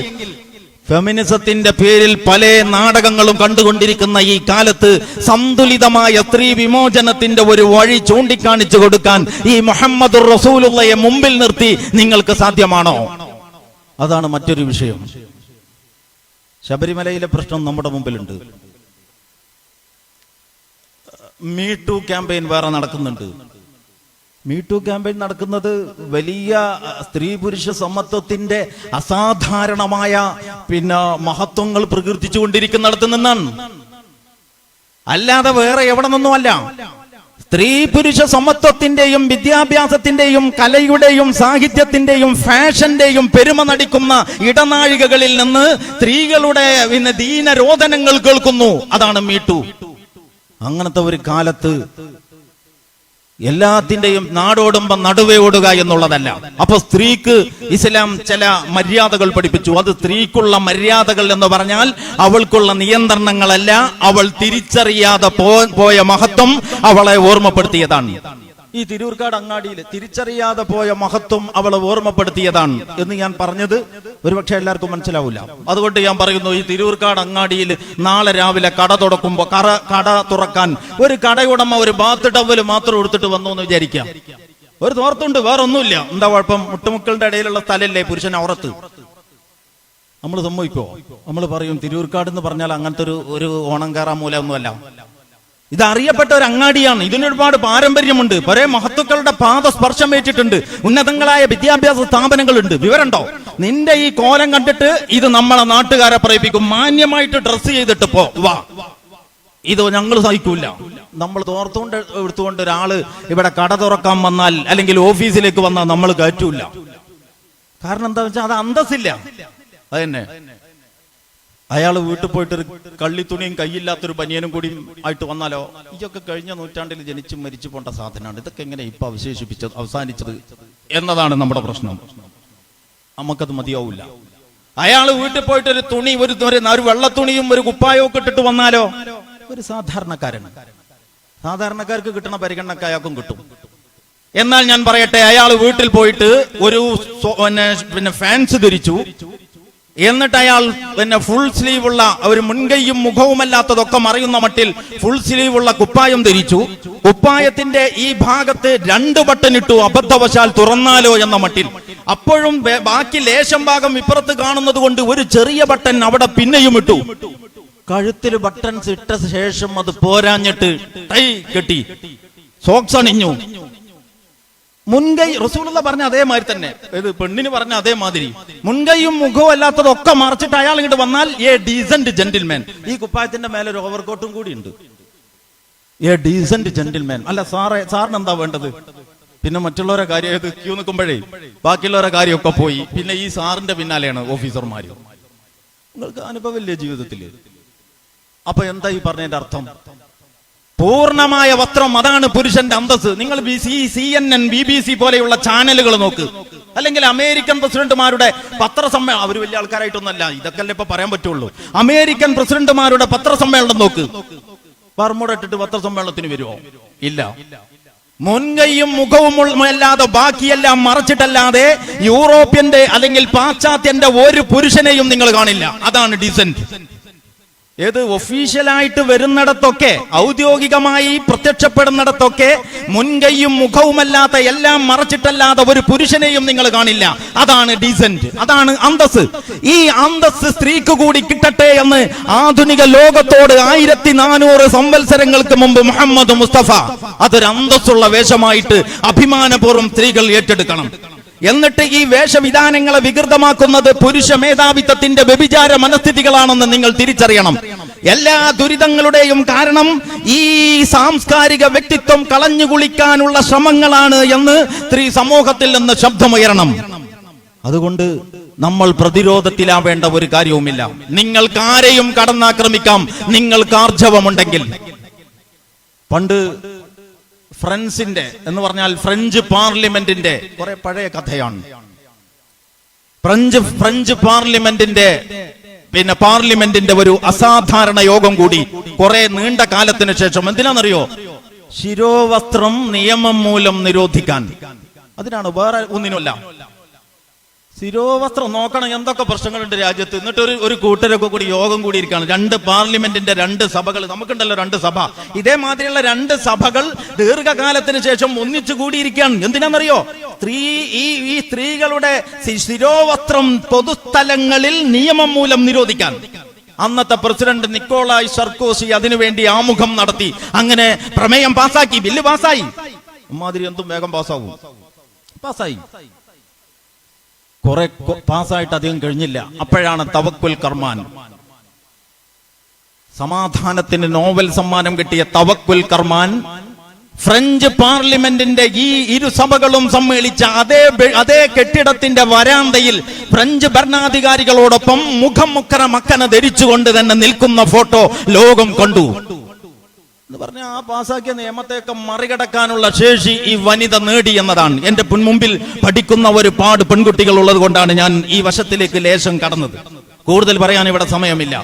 ഫെമിനിസത്തിന്റെ പേരിൽ പല നാടകങ്ങളും കണ്ടുകൊണ്ടിരിക്കുന്ന ഈ കാലത്ത് സന്തുലിതമായ സ്ത്രീ വിമോചനത്തിന്റെ ഒരു വഴി ചൂണ്ടിക്കാണിച്ചു കൊടുക്കാൻ ഈ മുഹമ്മദുർ റസൂലുള്ളാഹിയെ മുമ്പിൽ നിർത്തി നിങ്ങൾക്ക് സാധ്യമാണോ? അതാണ് മറ്റൊരു വിഷയം. ശബരിമലയിലെ പ്രശ്നം നമ്മുടെ മുമ്പിലുണ്ട്. മീ ടു ക്യാമ്പയിൻ വേറെ നടക്കുന്നുണ്ട്. മീ ടു ക്യാമ്പയിൻ നടക്കുന്നത് വലിയ സ്ത്രീ പുരുഷ സമത്വത്തിന്റെ അസാധാരണമായ മഹത്വങ്ങൾ പ്രകീർത്തിച്ചുകൊണ്ടിരിക്കുന്നിടത്ത് നിന്നാണ്, അല്ലാതെ വേറെ എവിടെ നിന്നുമല്ല. സ്ത്രീ പുരുഷ സമത്വത്തിന്റെയും വിദ്യാഭ്യാസത്തിന്റെയും കലയുടെയും സാഹിത്യത്തിന്റെയും ഫാഷന്റെയും പെരുമ നടിക്കുന്ന ഇടനാഴികകളിൽ നിന്ന് സ്ത്രീകളുടെ ദീനരോധനങ്ങൾ കേൾക്കുന്നു. അതാണ് മീ ടു. അങ്ങനത്തെ ഒരു കാലത്ത് എല്ലാത്തിന്റെയും നാടോടുമ്പം നടുവേ ഓടുക എന്നുള്ളതല്ല. അപ്പൊ സ്ത്രീക്ക് ഇസ്ലാം ചില മര്യാദകൾ പഠിപ്പിച്ചു. അത് സ്ത്രീക്കുള്ള മര്യാദകൾ എന്ന് പറഞ്ഞാൽ അവൾക്കുള്ള നിയന്ത്രണങ്ങളല്ല, അവൾ തിരിച്ചറിയാതെ പോയ മഹത്വം അവളെ ഓർമ്മപ്പെടുത്തിയതാണ്. ഈ തിരൂർക്കാട് അങ്ങാടിയിൽ തിരിച്ചറിയാതെ പോയ മഹത്വം അവളെ ഓർമ്മപ്പെടുത്തിയതാണ് എന്ന് ഞാൻ പറഞ്ഞത് ഒരുപക്ഷെ എല്ലാവർക്കും മനസ്സിലാവില്ല. അതുകൊണ്ട് ഞാൻ പറയുന്നു, ഈ തിരൂർക്കാട് അങ്ങാടിയിൽ നാളെ രാവിലെ കട തുറക്കുമ്പോ കട തുറക്കാൻ ഒരു കടയുടമ ഒരു ബാത്ത് ടവല് മാത്രം എടുത്തിട്ട് വന്നു എന്ന് വിചാരിക്കാം. ഒരു തോർത്തുണ്ട്, വേറെ ഒന്നുമില്ല. എന്താ കുഴപ്പം? മുട്ടുമുക്കളുടെ ഇടയിലുള്ള സ്ഥലല്ലേ പുരുഷൻ ഔറത്ത്. നമ്മൾ സമ്മതിക്കോ? നമ്മൾ പറയും തിരൂർക്കാട് എന്ന് പറഞ്ഞാൽ അങ്ങനത്തെ ഒരു ഓണം കയറാൻ മൂലമൊന്നുമല്ല. ഇത് അറിയപ്പെട്ട ഒരു അങ്ങാടിയാണ്. ഇതിനൊരുപാട് പാരമ്പര്യമുണ്ട്. പല മഹത്തുക്കളുടെ പാദ സ്പർശമേറ്റിട്ടുണ്ട്. ഉന്നതങ്ങളായ വിദ്യാഭ്യാസ സ്ഥാപനങ്ങളുണ്ട്. വിവരമുണ്ടോ? നിന്റെ ഈ കോലം കണ്ടിട്ട് ഇത് നമ്മളെ നാട്ടുകാരെ പറയിപ്പിക്കും. മാന്യമായിട്ട് ഡ്രസ്സ് ചെയ്തിട്ട് വാ. ഇത് ഞങ്ങൾ സഹിക്കൂല. നമ്മൾ തോർത്തുകൊണ്ട് എടുത്തുകൊണ്ട് ഒരാള് ഇവിടെ കട തുറക്കാൻ വന്നാൽ അല്ലെങ്കിൽ ഓഫീസിലേക്ക് വന്നാൽ നമ്മൾ കയറ്റൂല. കാരണം എന്താ വെച്ചാൽ അത് അന്തസ്സില്ല. അതന്നെ. അയാൾ വീട്ടിൽ പോയിട്ടൊരു കള്ളിത്തുണിയും കയ്യില്ലാത്തൊരു ബനിയനും കൂടി ആയിട്ട് വന്നാലോ? ഇതൊക്കെ കഴിഞ്ഞ നൂറ്റാണ്ടിൽ ജനിച്ച് മരിച്ചു പോണ്ട സാധനമാണ്. ഇതൊക്കെ എങ്ങനെ ഇപ്പൊ അവസാനിച്ചത് എന്നതാണ് നമ്മുടെ പ്രശ്നം. നമുക്കത് മതിയാവില്ല. അയാൾ വീട്ടിൽ പോയിട്ട് ഒരു തുണി, ഒരു വെള്ളത്തുണിയും ഒരു കുപ്പായവും ഒക്കെ ഇട്ടിട്ട് വന്നാലോ? ഒരു സാധാരണക്കാർക്ക് കിട്ടുന്ന പരിഗണനക്ക് അയാൾക്കും കിട്ടും. എന്നാൽ ഞാൻ പറയട്ടെ, അയാൾ വീട്ടിൽ പോയിട്ട് ഒരു ഫാൻസ് ധരിച്ചു, എന്നിട്ട് അയാൾ പിന്നെ ഫുൾ സ്ലീവ് ഉള്ള ഒരു മുൻകൈയും മുഖവുമല്ലാത്തതൊക്കെ മറയുന്ന മട്ടിൽ ഫുൾ സ്ലീവ് ഉള്ള കുപ്പായം ധരിച്ചു. കുപ്പായത്തിന്റെ ഈ ഭാഗത്ത് 2 ബട്ടൺ ഇട്ടു, അബദ്ധവശാൽ തുറന്നാലോ എന്ന മട്ടിൽ. അപ്പോഴും ബാക്കി ലേശം ഭാഗം ഇപ്പുറത്ത് കാണുന്നത് കൊണ്ട് ഒരു ചെറിയ ബട്ടൺ അവിടെ പിന്നെയും ഇട്ടു. കഴുത്തിൽ ബട്ടൺസ് ഇട്ട ശേഷം അത് പോരാഞ്ഞിട്ട് ടൈ കെട്ടി, സോക്സ് അണിഞ്ഞു. മുൻകൈ റസൂലുള്ള പറഞ്ഞ അതേമാതിരി തന്നെ, ഇത് പെണ്ണിന് പറഞ്ഞ അതേമാതിരി മുൻകൈയും മുഖവും അല്ലാത്തതൊക്കെ മറച്ചിട്ട് അയാൾ ഇങ്ങോട്ട് വന്നാൽ എ ഡീസന്റ് ജെന്റിൽമാൻ. ഈ കുപ്പായത്തിന്റെ മേലെ ഒരു ഓവർകോട്ടും കൂടി ഉണ്ട്. A decent gentleman. അല്ല സാറിന് എന്താ വേണ്ടത്? പിന്നെ മറ്റുള്ളവരെ കാര്യം ക്യൂ നിൽക്കുമ്പോഴേ ബാക്കിയുള്ളവരെ കാര്യമൊക്കെ പോയി. പിന്നെ ഈ സാറിന്റെ പിന്നാലെയാണ് ഓഫീസർമാര്. നിങ്ങൾക്ക് അനുഭവമില്ലേ ജീവിതത്തില്? അപ്പൊ എന്താ ഈ പറഞ്ഞതിന്റെ അർത്ഥം? പൂർണ്ണമായ വസ്ത്രം, അതാണ് പുരുഷന്റെ അന്തസ്. നിങ്ങൾ CNN, BBC പോലെയുള്ള ചാനലുകൾ നോക്ക്, അല്ലെങ്കിൽ അമേരിക്കൻ പ്രസിഡന്റുമാരുടെ പത്രസമ്മേളനം. അവർ വലിയ ആൾക്കാരായിട്ടൊന്നല്ല, ഇതൊക്കെ ഇപ്പൊ പറയാൻ പറ്റുള്ളൂ. അമേരിക്കൻ പ്രസിഡന്റുമാരുടെ പത്രസമ്മേളനം നോക്ക്. ബർമുഡ ഇട്ടിട്ട് പത്രസമ്മേളനത്തിന് വരുമോ? ഇല്ല. മുൻകൈയും മുഖവും അല്ലാതെ ബാക്കിയെല്ലാം മറച്ചിട്ടല്ലാതെ യൂറോപ്യന്റെ അല്ലെങ്കിൽ പാശ്ചാത്യന്റെ ഒരു പുരുഷനെയും നിങ്ങൾ കാണില്ല. അതാണ് ഡീസന്റ്. ഏത് ഒഫീഷ്യലായിട്ട് വരുന്നിടത്തൊക്കെ, ഔദ്യോഗികമായി പ്രത്യക്ഷപ്പെടുന്നിടത്തൊക്കെ മുൻകൈയും മുഖവുമല്ലാത്ത എല്ലാം മറച്ചിട്ടല്ലാതെ ഒരു പുരുഷനെയും നിങ്ങൾ കാണില്ല. അതാണ് ഡീസന്റ്, അതാണ് അന്തസ്. ഈ അന്തസ് സ്ത്രീക്ക് കൂടി കിട്ടട്ടെ എന്ന് ആധുനിക ലോകത്തോട് 1400 സംവത്സരങ്ങൾക്ക് മുമ്പ് മുഹമ്മദ് മുസ്തഫ അതൊരു അന്തസ്സുള്ള വേഷമായിട്ട് അഭിമാനപൂർവ്വം സ്ത്രീകൾ ഏറ്റെടുക്കണം. എന്നിട്ട് ഈ വേഷവിധാനങ്ങളെ വികൃതമാക്കുന്നത് പുരുഷ മേധാവിത്വത്തിന്റെ വ്യഭിചാര മനസ്ഥിതികളാണെന്ന് നിങ്ങൾ തിരിച്ചറിയണം. എല്ലാ ദുരിതങ്ങളുടെയും കാരണം ഈ സാംസ്കാരിക വ്യക്തിത്വം കളഞ്ഞുകുളിക്കാനുള്ള ശ്രമങ്ങളാണ് എന്ന് സ്ത്രീ സമൂഹത്തിൽ നിന്ന് ശബ്ദമുയരണം. അതുകൊണ്ട് നമ്മൾ പ്രതിരോധത്തിലാവേണ്ട ഒരു കാര്യവുമില്ല. നിങ്ങൾക്ക് ആരെയും കടന്നാക്രമിക്കാം, നിങ്ങൾക്ക് ആർജവമുണ്ടെങ്കിൽ. പണ്ട് ഫ്രൻസിന്റെ എന്ന് പറഞ്ഞാൽ ഫ്രഞ്ച് പാർലമെന്റിന്റെ കുറെ പഴയ കഥയാണ്. ഫ്രഞ്ച് പാർലമെന്റിന്റെ പാർലമെന്റിന്റെ ഒരു അസാധാരണ യോഗം കൂടി കുറെ നീണ്ട കാലത്തിന് ശേഷം. എന്തിനാണെന്നറിയോ? ശിരോവസ്ത്രം നിയമം മൂലം നിരോധിക്കാൻ. അതിനാണ്, വേറെ ഒന്നിനുമല്ല. ശിരോവസ്ത്രം നോക്കണം, എന്തൊക്കെ പ്രശ്നങ്ങളുണ്ട് രാജ്യത്ത്. എന്നിട്ട് ഒരു കൂട്ടരൊക്കെ കൂടി യോഗം കൂടിയിരിക്കുകയാണ്. 2 പാർലമെന്റിന്റെ 2 സഭകൾ. നമുക്കുണ്ടല്ലോ 2 സഭ. ഇതേമാതിരിയുള്ള 2 സഭകൾ ദീർഘകാലത്തിന് ശേഷം ഒന്നിച്ചു കൂടിയിരിക്കുകയാണ്. എന്തിനാണെന്നറിയോ? ഈ സ്ത്രീകളുടെ ശിരോവസ്ത്രം പൊതുസ്ഥലങ്ങളിൽ നിയമം മൂലം നിരോധിക്കാൻ. അന്നത്തെ പ്രസിഡന്റ് നിക്കോളായ് സർക്കോസി അതിനുവേണ്ടി ആമുഖം നടത്തി. അങ്ങനെ പ്രമേയം പാസാക്കി, ബില്ല് പാസായി. അമ്മാതിരി എന്തും വേഗം പാസ്സാവും. പാസ്സായി. കുറെ പാസ്സായിട്ട് അധികം കഴിഞ്ഞില്ല. അപ്പോഴാണ് തവക്കുൽ കർമാൻ, സമാധാനത്തിന് നോബൽ സമ്മാനം കിട്ടിയ തവക്കുൽ കർമാൻ ഫ്രഞ്ച് പാർലമെന്റിന്റെ ഈ 2 സഭകളും സമ്മേളിച്ച അതേ കെട്ടിടത്തിന്റെ വരാന്തയിൽ ഫ്രഞ്ച് ഭരണാധികാരികളോടൊപ്പം മുഖമുക്കര മക്കന ധരിച്ചുകൊണ്ട് തന്നെ നിൽക്കുന്ന ഫോട്ടോ ലോകം കണ്ടു. എന്ന് പറഞ്ഞ ആ പാസാക്കിയ നിയമത്തെയൊക്കെ മറികടക്കാനുള്ള ശേഷി ഈ വനിത നേടി എന്നതാണ്. എന്റെ മുമ്പിൽ പഠിക്കുന്ന ഒരുപാട് പെൺകുട്ടികൾ ഉള്ളത് കൊണ്ടാണ് ഞാൻ ഈ വശത്തിലേക്ക് ലേശം കടന്നത്. കൂടുതൽ പറയാൻ ഇവിടെ സമയമില്ല.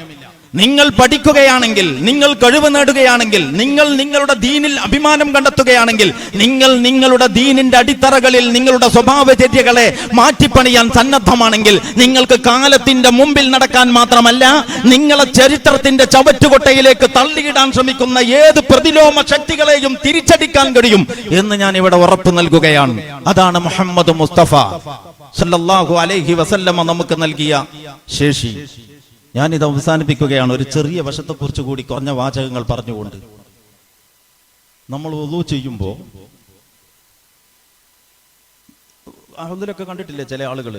നിങ്ങൾ പഠിക്കുകയാണെങ്കിൽ, നിങ്ങൾ കഴിവ് നേടുകയാണെങ്കിൽ, നിങ്ങൾ നിങ്ങളുടെ ദീനിൽ അഭിമാനം കണ്ടെത്തുകയാണെങ്കിൽ, നിങ്ങൾ നിങ്ങളുടെ ദീനിന്റെ അടിത്തറകളിൽ നിങ്ങളുടെ സ്വഭാവചര്യകളെ മാറ്റിപ്പണിയാൻ സന്നദ്ധമാണെങ്കിൽ, നിങ്ങൾക്ക് കാലത്തിന്റെ മുമ്പിൽ നടക്കാൻ മാത്രമല്ല നിങ്ങളെ ചരിത്രത്തിന്റെ ചവറ്റുകൊട്ടയിലേക്ക് തള്ളിയിടാൻ ശ്രമിക്കുന്ന ഏത് പ്രതിലോമ ശക്തികളെയും തിരിച്ചടിക്കാൻ കഴിയും എന്ന് ഞാൻ ഇവിടെ ഉറപ്പു നൽകുകയാണ്. അതാണ് മുഹമ്മദ് മുസ്തഫ സല്ലല്ലാഹു അലൈഹി വസല്ലമ നമുക്ക് നൽകിയ ശേഷി. ഞാനിത് അവസാനിപ്പിക്കുകയാണ് ഒരു ചെറിയ വശത്തെക്കുറിച്ച് കൂടി കുറഞ്ഞ വാചകങ്ങൾ പറഞ്ഞുകൊണ്ട്. നമ്മൾ വുളൂ ചെയ്യുമ്പോൾ ഹൗദിലൊക്കെ കണ്ടിട്ടില്ലേ ചില ആളുകൾ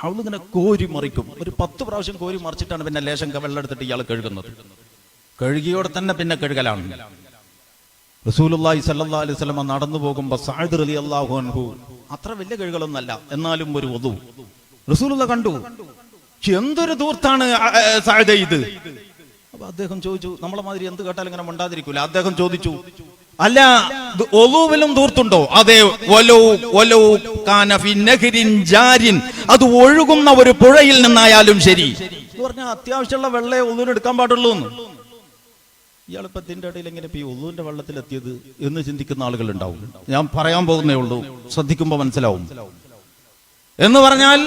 ഹൗദിങ്ങനെ കോരി മറിക്കും. ഒരു 10 പ്രാവശ്യം കോരി മറിച്ചിട്ടാണ് പിന്നെ ലേശം വെള്ളം എടുത്തിട്ട് ഇയാൾ കഴുകുന്നത്. കഴുകിയോടെ തന്നെ പിന്നെ കഴുകലാണ്. റസൂലുള്ളാഹി സ്വല്ലല്ലാഹു അലൈഹി വസല്ലം നടന്നു പോകുമ്പോൾ സഅദ് റളിയല്ലാഹു അൻഹു, അത്ര വലിയ കഴുകലൊന്നല്ല, എന്നാലും ഒരു വുളൂ റസൂലുള്ളാഹി കണ്ടു. എന്തൊരു ദൂർത്താണ് സഅദ് ഇത്. അപ്പൊ അദ്ദേഹം ചോദിച്ചു, നമ്മളെ മാതിരി എന്ത് കേട്ടാലും ഇങ്ങനെ മണ്ടാതിരിക്കൂല. അദ്ദേഹം ചോദിച്ചു, അല്ല ഒളൂവിലും ദൂർത്തുണ്ടോ? അതെ. അത് ഒഴുകുന്ന ഒരു പുഴയിൽ നിന്നായാലും ശരി എന്ന് പറഞ്ഞാൽ അത്യാവശ്യമുള്ള വെള്ളേ ഒളൂന് എടുക്കാൻ പാടുള്ളൂ എന്ന്. ഇയാളിപ്പോ ഇതിന്റെ ഇടയിൽ എങ്ങനെ ഈ ഒളൂന്റെ വെള്ളത്തിലെത്തിയത് എന്ന് ചിന്തിക്കുന്ന ആളുകൾ ഉണ്ടാവും. ഞാൻ പറയാൻ പോകുന്നേ ഉള്ളൂ, ശ്രദ്ധിക്കുമ്പോ മനസ്സിലാവും. എന്ന് പറഞ്ഞാൽ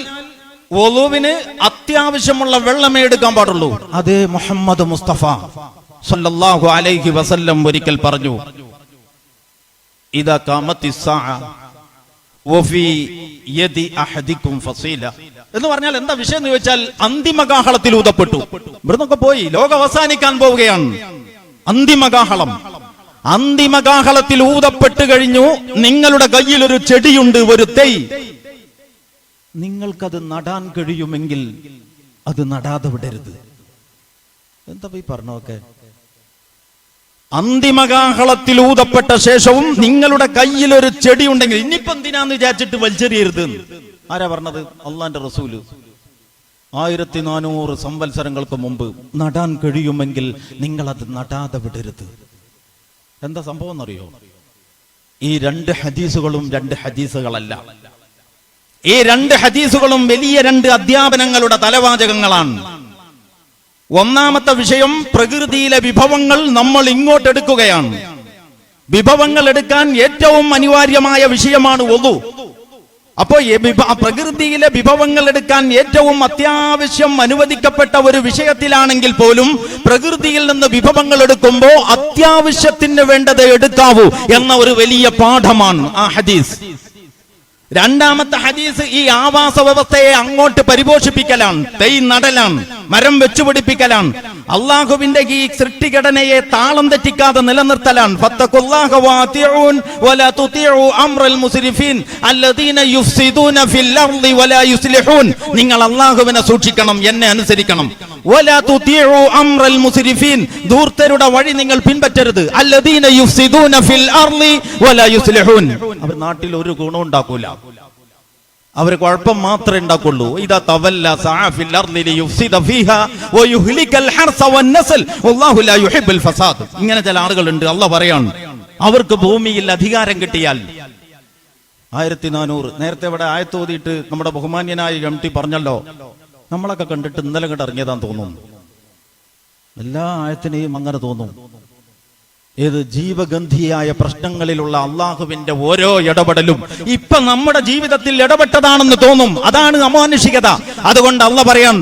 വുളുവിന് അത്യാവശ്യമുള്ള വെള്ളമേ എടുക്കാൻ പാടുള്ളൂ. അതേ മുഹമ്മദ് മുസ്തഫ സല്ലല്ലാഹു അലൈഹി വസല്ലം ഒരിക്കൽ പറഞ്ഞു, ഇദാ ഖാമത്തിസ് സാഅ വഫീ യദി അഹദികും ഫസീല. എന്ന് പറഞ്ഞാൽ എന്താ വിഷയം എന്ന് ചോദിച്ചാൽ, അന്തിമകാഹളത്തിൽ ഊതപ്പെട്ടു. ഇവിടുന്നൊക്കെ പോയി, ലോകം അവസാനിക്കാൻ പോവുകയാണ്. അന്തിമകാഹളത്തിൽ ഊതപ്പെട്ട് കഴിഞ്ഞു. നിങ്ങളുടെ കയ്യിൽ ഒരു ചെടിയുണ്ട്, ഒരു തൈ. നിങ്ങൾക്കത് നടാൻ കഴിയുമെങ്കിൽ അത് നടാതെ വിടരുത്. എന്താ ഈ പറഞ്ഞൊക്കെ? അന്തിമകാഹളത്തിൽ ഊതപ്പെട്ട ശേഷവും നിങ്ങളുടെ കയ്യിൽ ഒരു ചെടി ഉണ്ടെങ്കിൽ, ഇനിയിപ്പോ എന്തിനാന്ന് വിചാരിച്ചിട്ട് വലിച്ചെറിയരുത്. ആരാ പറഞ്ഞത്? അള്ളാന്റെ റസൂല്. 1400 സംവത്സരങ്ങൾക്ക് മുമ്പ് നടാൻ കഴിയുമെങ്കിൽ നിങ്ങൾ അത് നടാതെ വിടരുത്. എന്താ സംഭവം എന്നറിയോ? ഈ 2 ഹദീസുകളും 2 ഹദീസുകളല്ല. ഈ 2 ഹദീസുകളും വലിയ 2 അധ്യാപനങ്ങളുടെ തലവാചകങ്ങളാണ്. ഒന്നാമത്തെ വിഷയം, പ്രകൃതിയിലെ വിഭവങ്ങൾ നമ്മൾ ഇങ്ങോട്ടെടുക്കുകയാണ്. വിഭവങ്ങൾ എടുക്കാൻ ഏറ്റവും അനിവാര്യമായ വിഷയമാണ് വുളു. അപ്പോ പ്രകൃതിയിലെ വിഭവങ്ങൾ എടുക്കാൻ ഏറ്റവും അത്യാവശ്യം അനുവദിക്കപ്പെട്ട ഒരു വിഷയത്തിലാണെങ്കിൽ പോലും പ്രകൃതിയിൽ നിന്ന് വിഭവങ്ങൾ എടുക്കുമ്പോൾ അത്യാവശ്യത്തിന് വേണ്ടത് എടുക്കാവൂ എന്ന ഒരു വലിയ പാഠമാണ് ആ ഹദീസ്. രണ്ടാമത്തെ ഹദീസ് ഈ ആവാസ വ്യവസ്ഥയെ അങ്ങോട്ട് പരിപോഷിപ്പിക്കലാണ്, തൈ നടലാണ്, മരം വെച്ചുപിടിപ്പിക്കലാണ്, അള്ളാഹുവിന്റെ ഈ സൃഷ്ടിഘടനയെ താളം തെറ്റിക്കാതെ നിലനിർത്തലാണ്. ഫത്തഖുല്ലാഹ വഅതിഊൻ വലാ തുതിഉ അംറൽ മുസ്രിഫീൻ അല്ലദീന യുഫ്സിദൂന ഫിൽ അർളി വലാ യുസ്ലിഹൂൻ. നിങ്ങൾ അള്ളാഹുവിനെ സൂക്ഷിക്കണം, എന്നെ അനുസരിക്കണം. വലാ തുതിഉ അംറൽ മുസ്രിഫീൻ, ധൂർത്തരുടെ വഴി നിങ്ങൾ പിൻപറ്റരുത്. അല്ലദീന യുഫ്സിദൂന ഫിൽ അർളി വലാ യുസ്ലിഹൂൻ. അവർ നാട്ടിൽ ഒരു ഗുണം ഉണ്ടാക്കൂല, അവർ കുഴപ്പം മാത്രമേ ഉണ്ടാക്കുള്ളൂ. ഇദാ തവല്ല സഅ ഫിൽ അർളി ലിയുഫ്സിദ ഫീഹാ വയുഹ്ലികൽ ഹർസ വന്നസ്ൽ വല്ലാഹു ലാ യുഹിബ്ബുൽ ഫസാദ്. ഇങ്ങനെ ചില ആളുകളുണ്ട്. അല്ലാഹ് പറയാണ്, അവർക്ക് ഭൂമിയിൽ അധികാരം കിട്ടിയാൽ 1400 നേരത്തെ ഇവിടെ ആയത്ത് ഓതിയിട്ട് നമ്മുടെ ബഹുമാന്യനായ MT പറഞ്ഞല്ലോ, നമ്മളൊക്കെ കണ്ടിട്ട് ഇന്നലെ കണ്ട് ഇറങ്ങിയതാന്ന് തോന്നുന്നു. എല്ലാ ആയത്തിനെയും അങ്ങനെ തോന്നും. ഏത് ജീവഗന്ധിയായ പ്രശ്നങ്ങളിലുള്ള അള്ളാഹുവിന്റെ ഓരോ ഇടപെടലും ഇപ്പൊ നമ്മുടെ ജീവിതത്തിൽ ഇടപെട്ടതാണെന്ന് തോന്നും. അതാണ് അമാനുഷികത. അതുകൊണ്ട് അള്ളാഹ് പറയാൻ,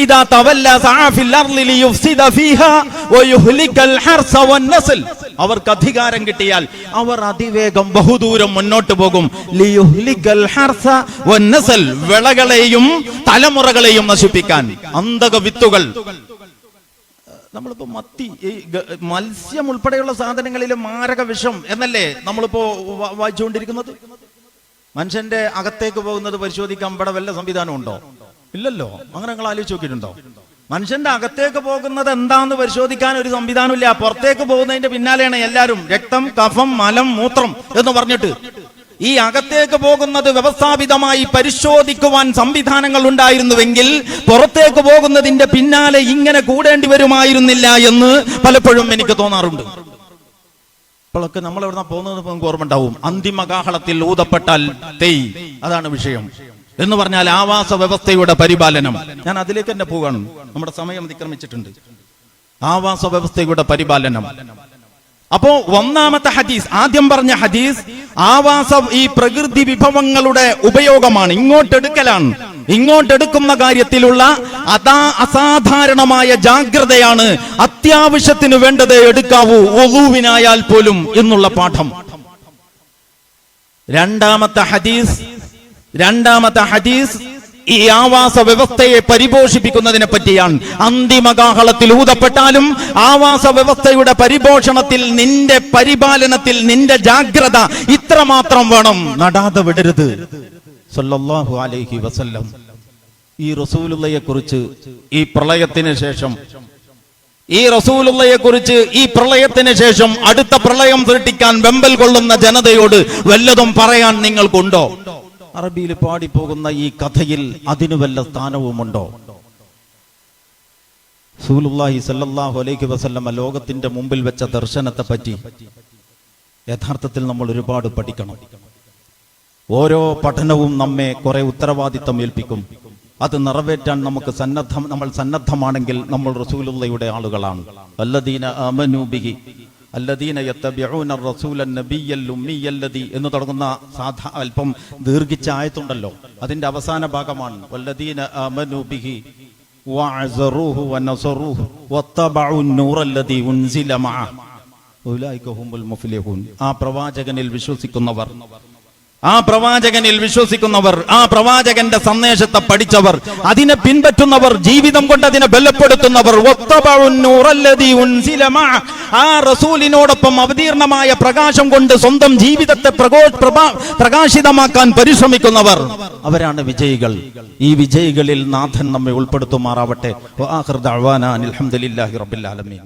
ഇദാ തവല്ല സഅ ഫിൽ അർളി ലിയുഫ്സിദ ഫീഹാ വയുഹ്ലികൽ ഹർസ വന്നസ്ൽ. അവർക്ക് അധികാരം കിട്ടിയാൽ അവർ അതിവേഗം ബഹുദൂരം മുന്നോട്ട് പോകും. ലിയുഹ്ലികൽ ഹർസ വന്നസ്ൽ, വിളകളെയും തലമുറകളെയും നശിപ്പിക്കാൻ. അന്തക വിത്തുകൾ, നമ്മളിപ്പോ മത്തി, മത്സ്യം ഉൾപ്പെടെയുള്ള സാധനങ്ങളിലെ മാരക വിഷം എന്നല്ലേ നമ്മളിപ്പോ വായിച്ചുകൊണ്ടിരിക്കുന്നത്. മനുഷ്യന്റെ അകത്തേക്ക് പോകുന്നത് പരിശോധിക്കാൻ ഇവിടെ വല്ല സംവിധാനം ഉണ്ടോ? ഇല്ലല്ലോ. അങ്ങനെ നിങ്ങൾ ആലോചിച്ച് നോക്കിയിട്ടുണ്ടോ? മനുഷ്യന്റെ അകത്തേക്ക് പോകുന്നത് എന്താന്ന് പരിശോധിക്കാൻ ഒരു സംവിധാനം ഇല്ല. പുറത്തേക്ക് പോകുന്നതിന്റെ പിന്നാലെയാണ് എല്ലാവരും. രക്തം, കഫം, മലം, മൂത്രം എന്ന് പറഞ്ഞിട്ട് ഈ അകത്തേക്ക് പോകുന്നത് വ്യവസ്ഥാപിതമായി പരിശോധിക്കുവാൻ സംവിധാനങ്ങൾ ഉണ്ടായിരുന്നുവെങ്കിൽ പുറത്തേക്ക് പോകുന്നതിന്റെ പിന്നാലെ ഇങ്ങനെ കൂടേണ്ടി വരുമായിരുന്നില്ല എന്ന് പലപ്പോഴും എനിക്ക് തോന്നാറുണ്ട്. ഇപ്പോഴൊക്കെ നമ്മൾ എവിടെ പോകുന്നത് നമുക്ക് ഓർമ്മ ഉണ്ടാവും. അന്തിമകാഹളത്തിൽ ഊതപ്പെട്ടാൽ തേയ്, അതാണ് വിഷയം. എന്ന് പറഞ്ഞാൽ ആവാസ വ്യവസ്ഥയുടെ പരിപാലനം. ഞാൻ അതിലേക്ക് തന്നെ പോവാണ്, നമ്മുടെ സമയം അതിക്രമിച്ചിട്ടുണ്ട്. ആവാസ വ്യവസ്ഥയുടെ പരിപാലനം. അപ്പോ ഒന്നാമത്തെ ഹദീസ്, ആദ്യം പറഞ്ഞ ഹദീസ് ഈ പ്രകൃതി വിഭവങ്ങളുടെ ഉപയോഗമാണ്, ഇങ്ങോട്ടെടുക്കലാണ്. ഇങ്ങോട്ടെടുക്കുന്ന കാര്യത്തിലുള്ള അസാധാരണമായ ജാഗ്രതയാണ്. അത്യാവശ്യത്തിന് വേണ്ടത് എടുക്കാവൂ, വുളൂവിനായാൽ പോലും എന്നുള്ള പാഠം. രണ്ടാമത്തെ ഹദീസ് ഈ ആവാസ വ്യവസ്ഥയെ പരിപോഷിപ്പിക്കുന്നതിനെ പറ്റിയാണ്. അന്തിമകാഹളത്തിൽ ഊതപ്പെട്ടാലും ആവാസ വ്യവസ്ഥയുടെ പരിപോഷണത്തിൽ, നിന്റെ പരിപാലനത്തിൽ നിന്റെ ജാഗ്രത ഇത്രമാത്രം വേണം, നടാതെ വിടരുത്. സല്ലല്ലാഹു അലൈഹി വസല്ലം ഈ റസൂലുള്ളയെ കുറിച്ച് ഈ പ്രളയത്തിന് ശേഷം അടുത്ത പ്രളയം സൃഷ്ടിക്കാൻ വെമ്പൽ കൊള്ളുന്ന ജനതയോട് വല്ലതും പറയാൻ നിങ്ങൾക്കുണ്ടോ? അറബിയിൽ പാടിപ്പോകുന്ന ഈ കഥയിൽ അതിനു വല്ല സ്ഥാനവുമുണ്ടോ? റസൂലുള്ളാഹി സ്വല്ലല്ലാഹു അലൈഹി വസല്ലം ലോകത്തിന്റെ മുമ്പിൽ വെച്ച ദർശനത്തെ പറ്റി യഥാർത്ഥത്തിൽ നമ്മൾ ഒരുപാട് പഠിക്കണം. ഓരോ പഠനവും നമ്മെ കുറെ ഉത്തരവാദിത്തം ഏൽപ്പിക്കും. അത് നിറവേറ്റാൻ നമ്മൾ സന്നദ്ധമാണെങ്കിൽ നമ്മൾ റസൂലുള്ളാഹിയുടെ ആളുകളാണ്. വല്ലദീന ആമനൂ ബിഹി അല്ലദീന യത്തബിഊന റസൂലൻ നബിയ്യൽ ഉമ്മിയല്ലദീ എന്ന് തുടങ്ങുന്ന അല്പം ദീർഘിച്ച ആയത്തുണ്ടല്ലോ, അതിന്റെ അവസാന ഭാഗമാണ് വല്ലദീന ആമനൂ ബിഹി വഅസറൂഹു വനസറൂഹു വത്തബഉ നൂറല്ലദീ ഉൻസില മഅഹു ഉലൈക ഹുമുൽ മുഫ്ലിഹൂൻ. ആ പ്രവാചകനിൽ വിശ്വസിക്കുന്നവർ, ആ പ്രവാചകനിൽ വിശ്വസിക്കുന്നവർ, ആ പ്രവാചകന്റെ സന്ദേശത്തെ പഠിച്ചവർ, അതിനെ പിൻപറ്റുന്നവർ, ജീവിതം കൊണ്ട് അതിനെ ബലപ്പെടുത്തുന്നവർ, ആ റസൂലിനോടൊപ്പം അവതീർണമായ പ്രകാശം കൊണ്ട് സ്വന്തം ജീവിതത്തെ പ്രകാശിതമാക്കാൻ പരിശ്രമിക്കുന്നവർ, അവരാണ് വിജയികൾ. ഈ വിജയികളിൽ നാഥൻ നമ്മെ ഉൾപ്പെടുത്തുമാറാവട്ടെ. വആഖിറു ദഅ്വാനാ അൽഹംദുലില്ലാഹി റബ്ബിൽ ആലമീൻ.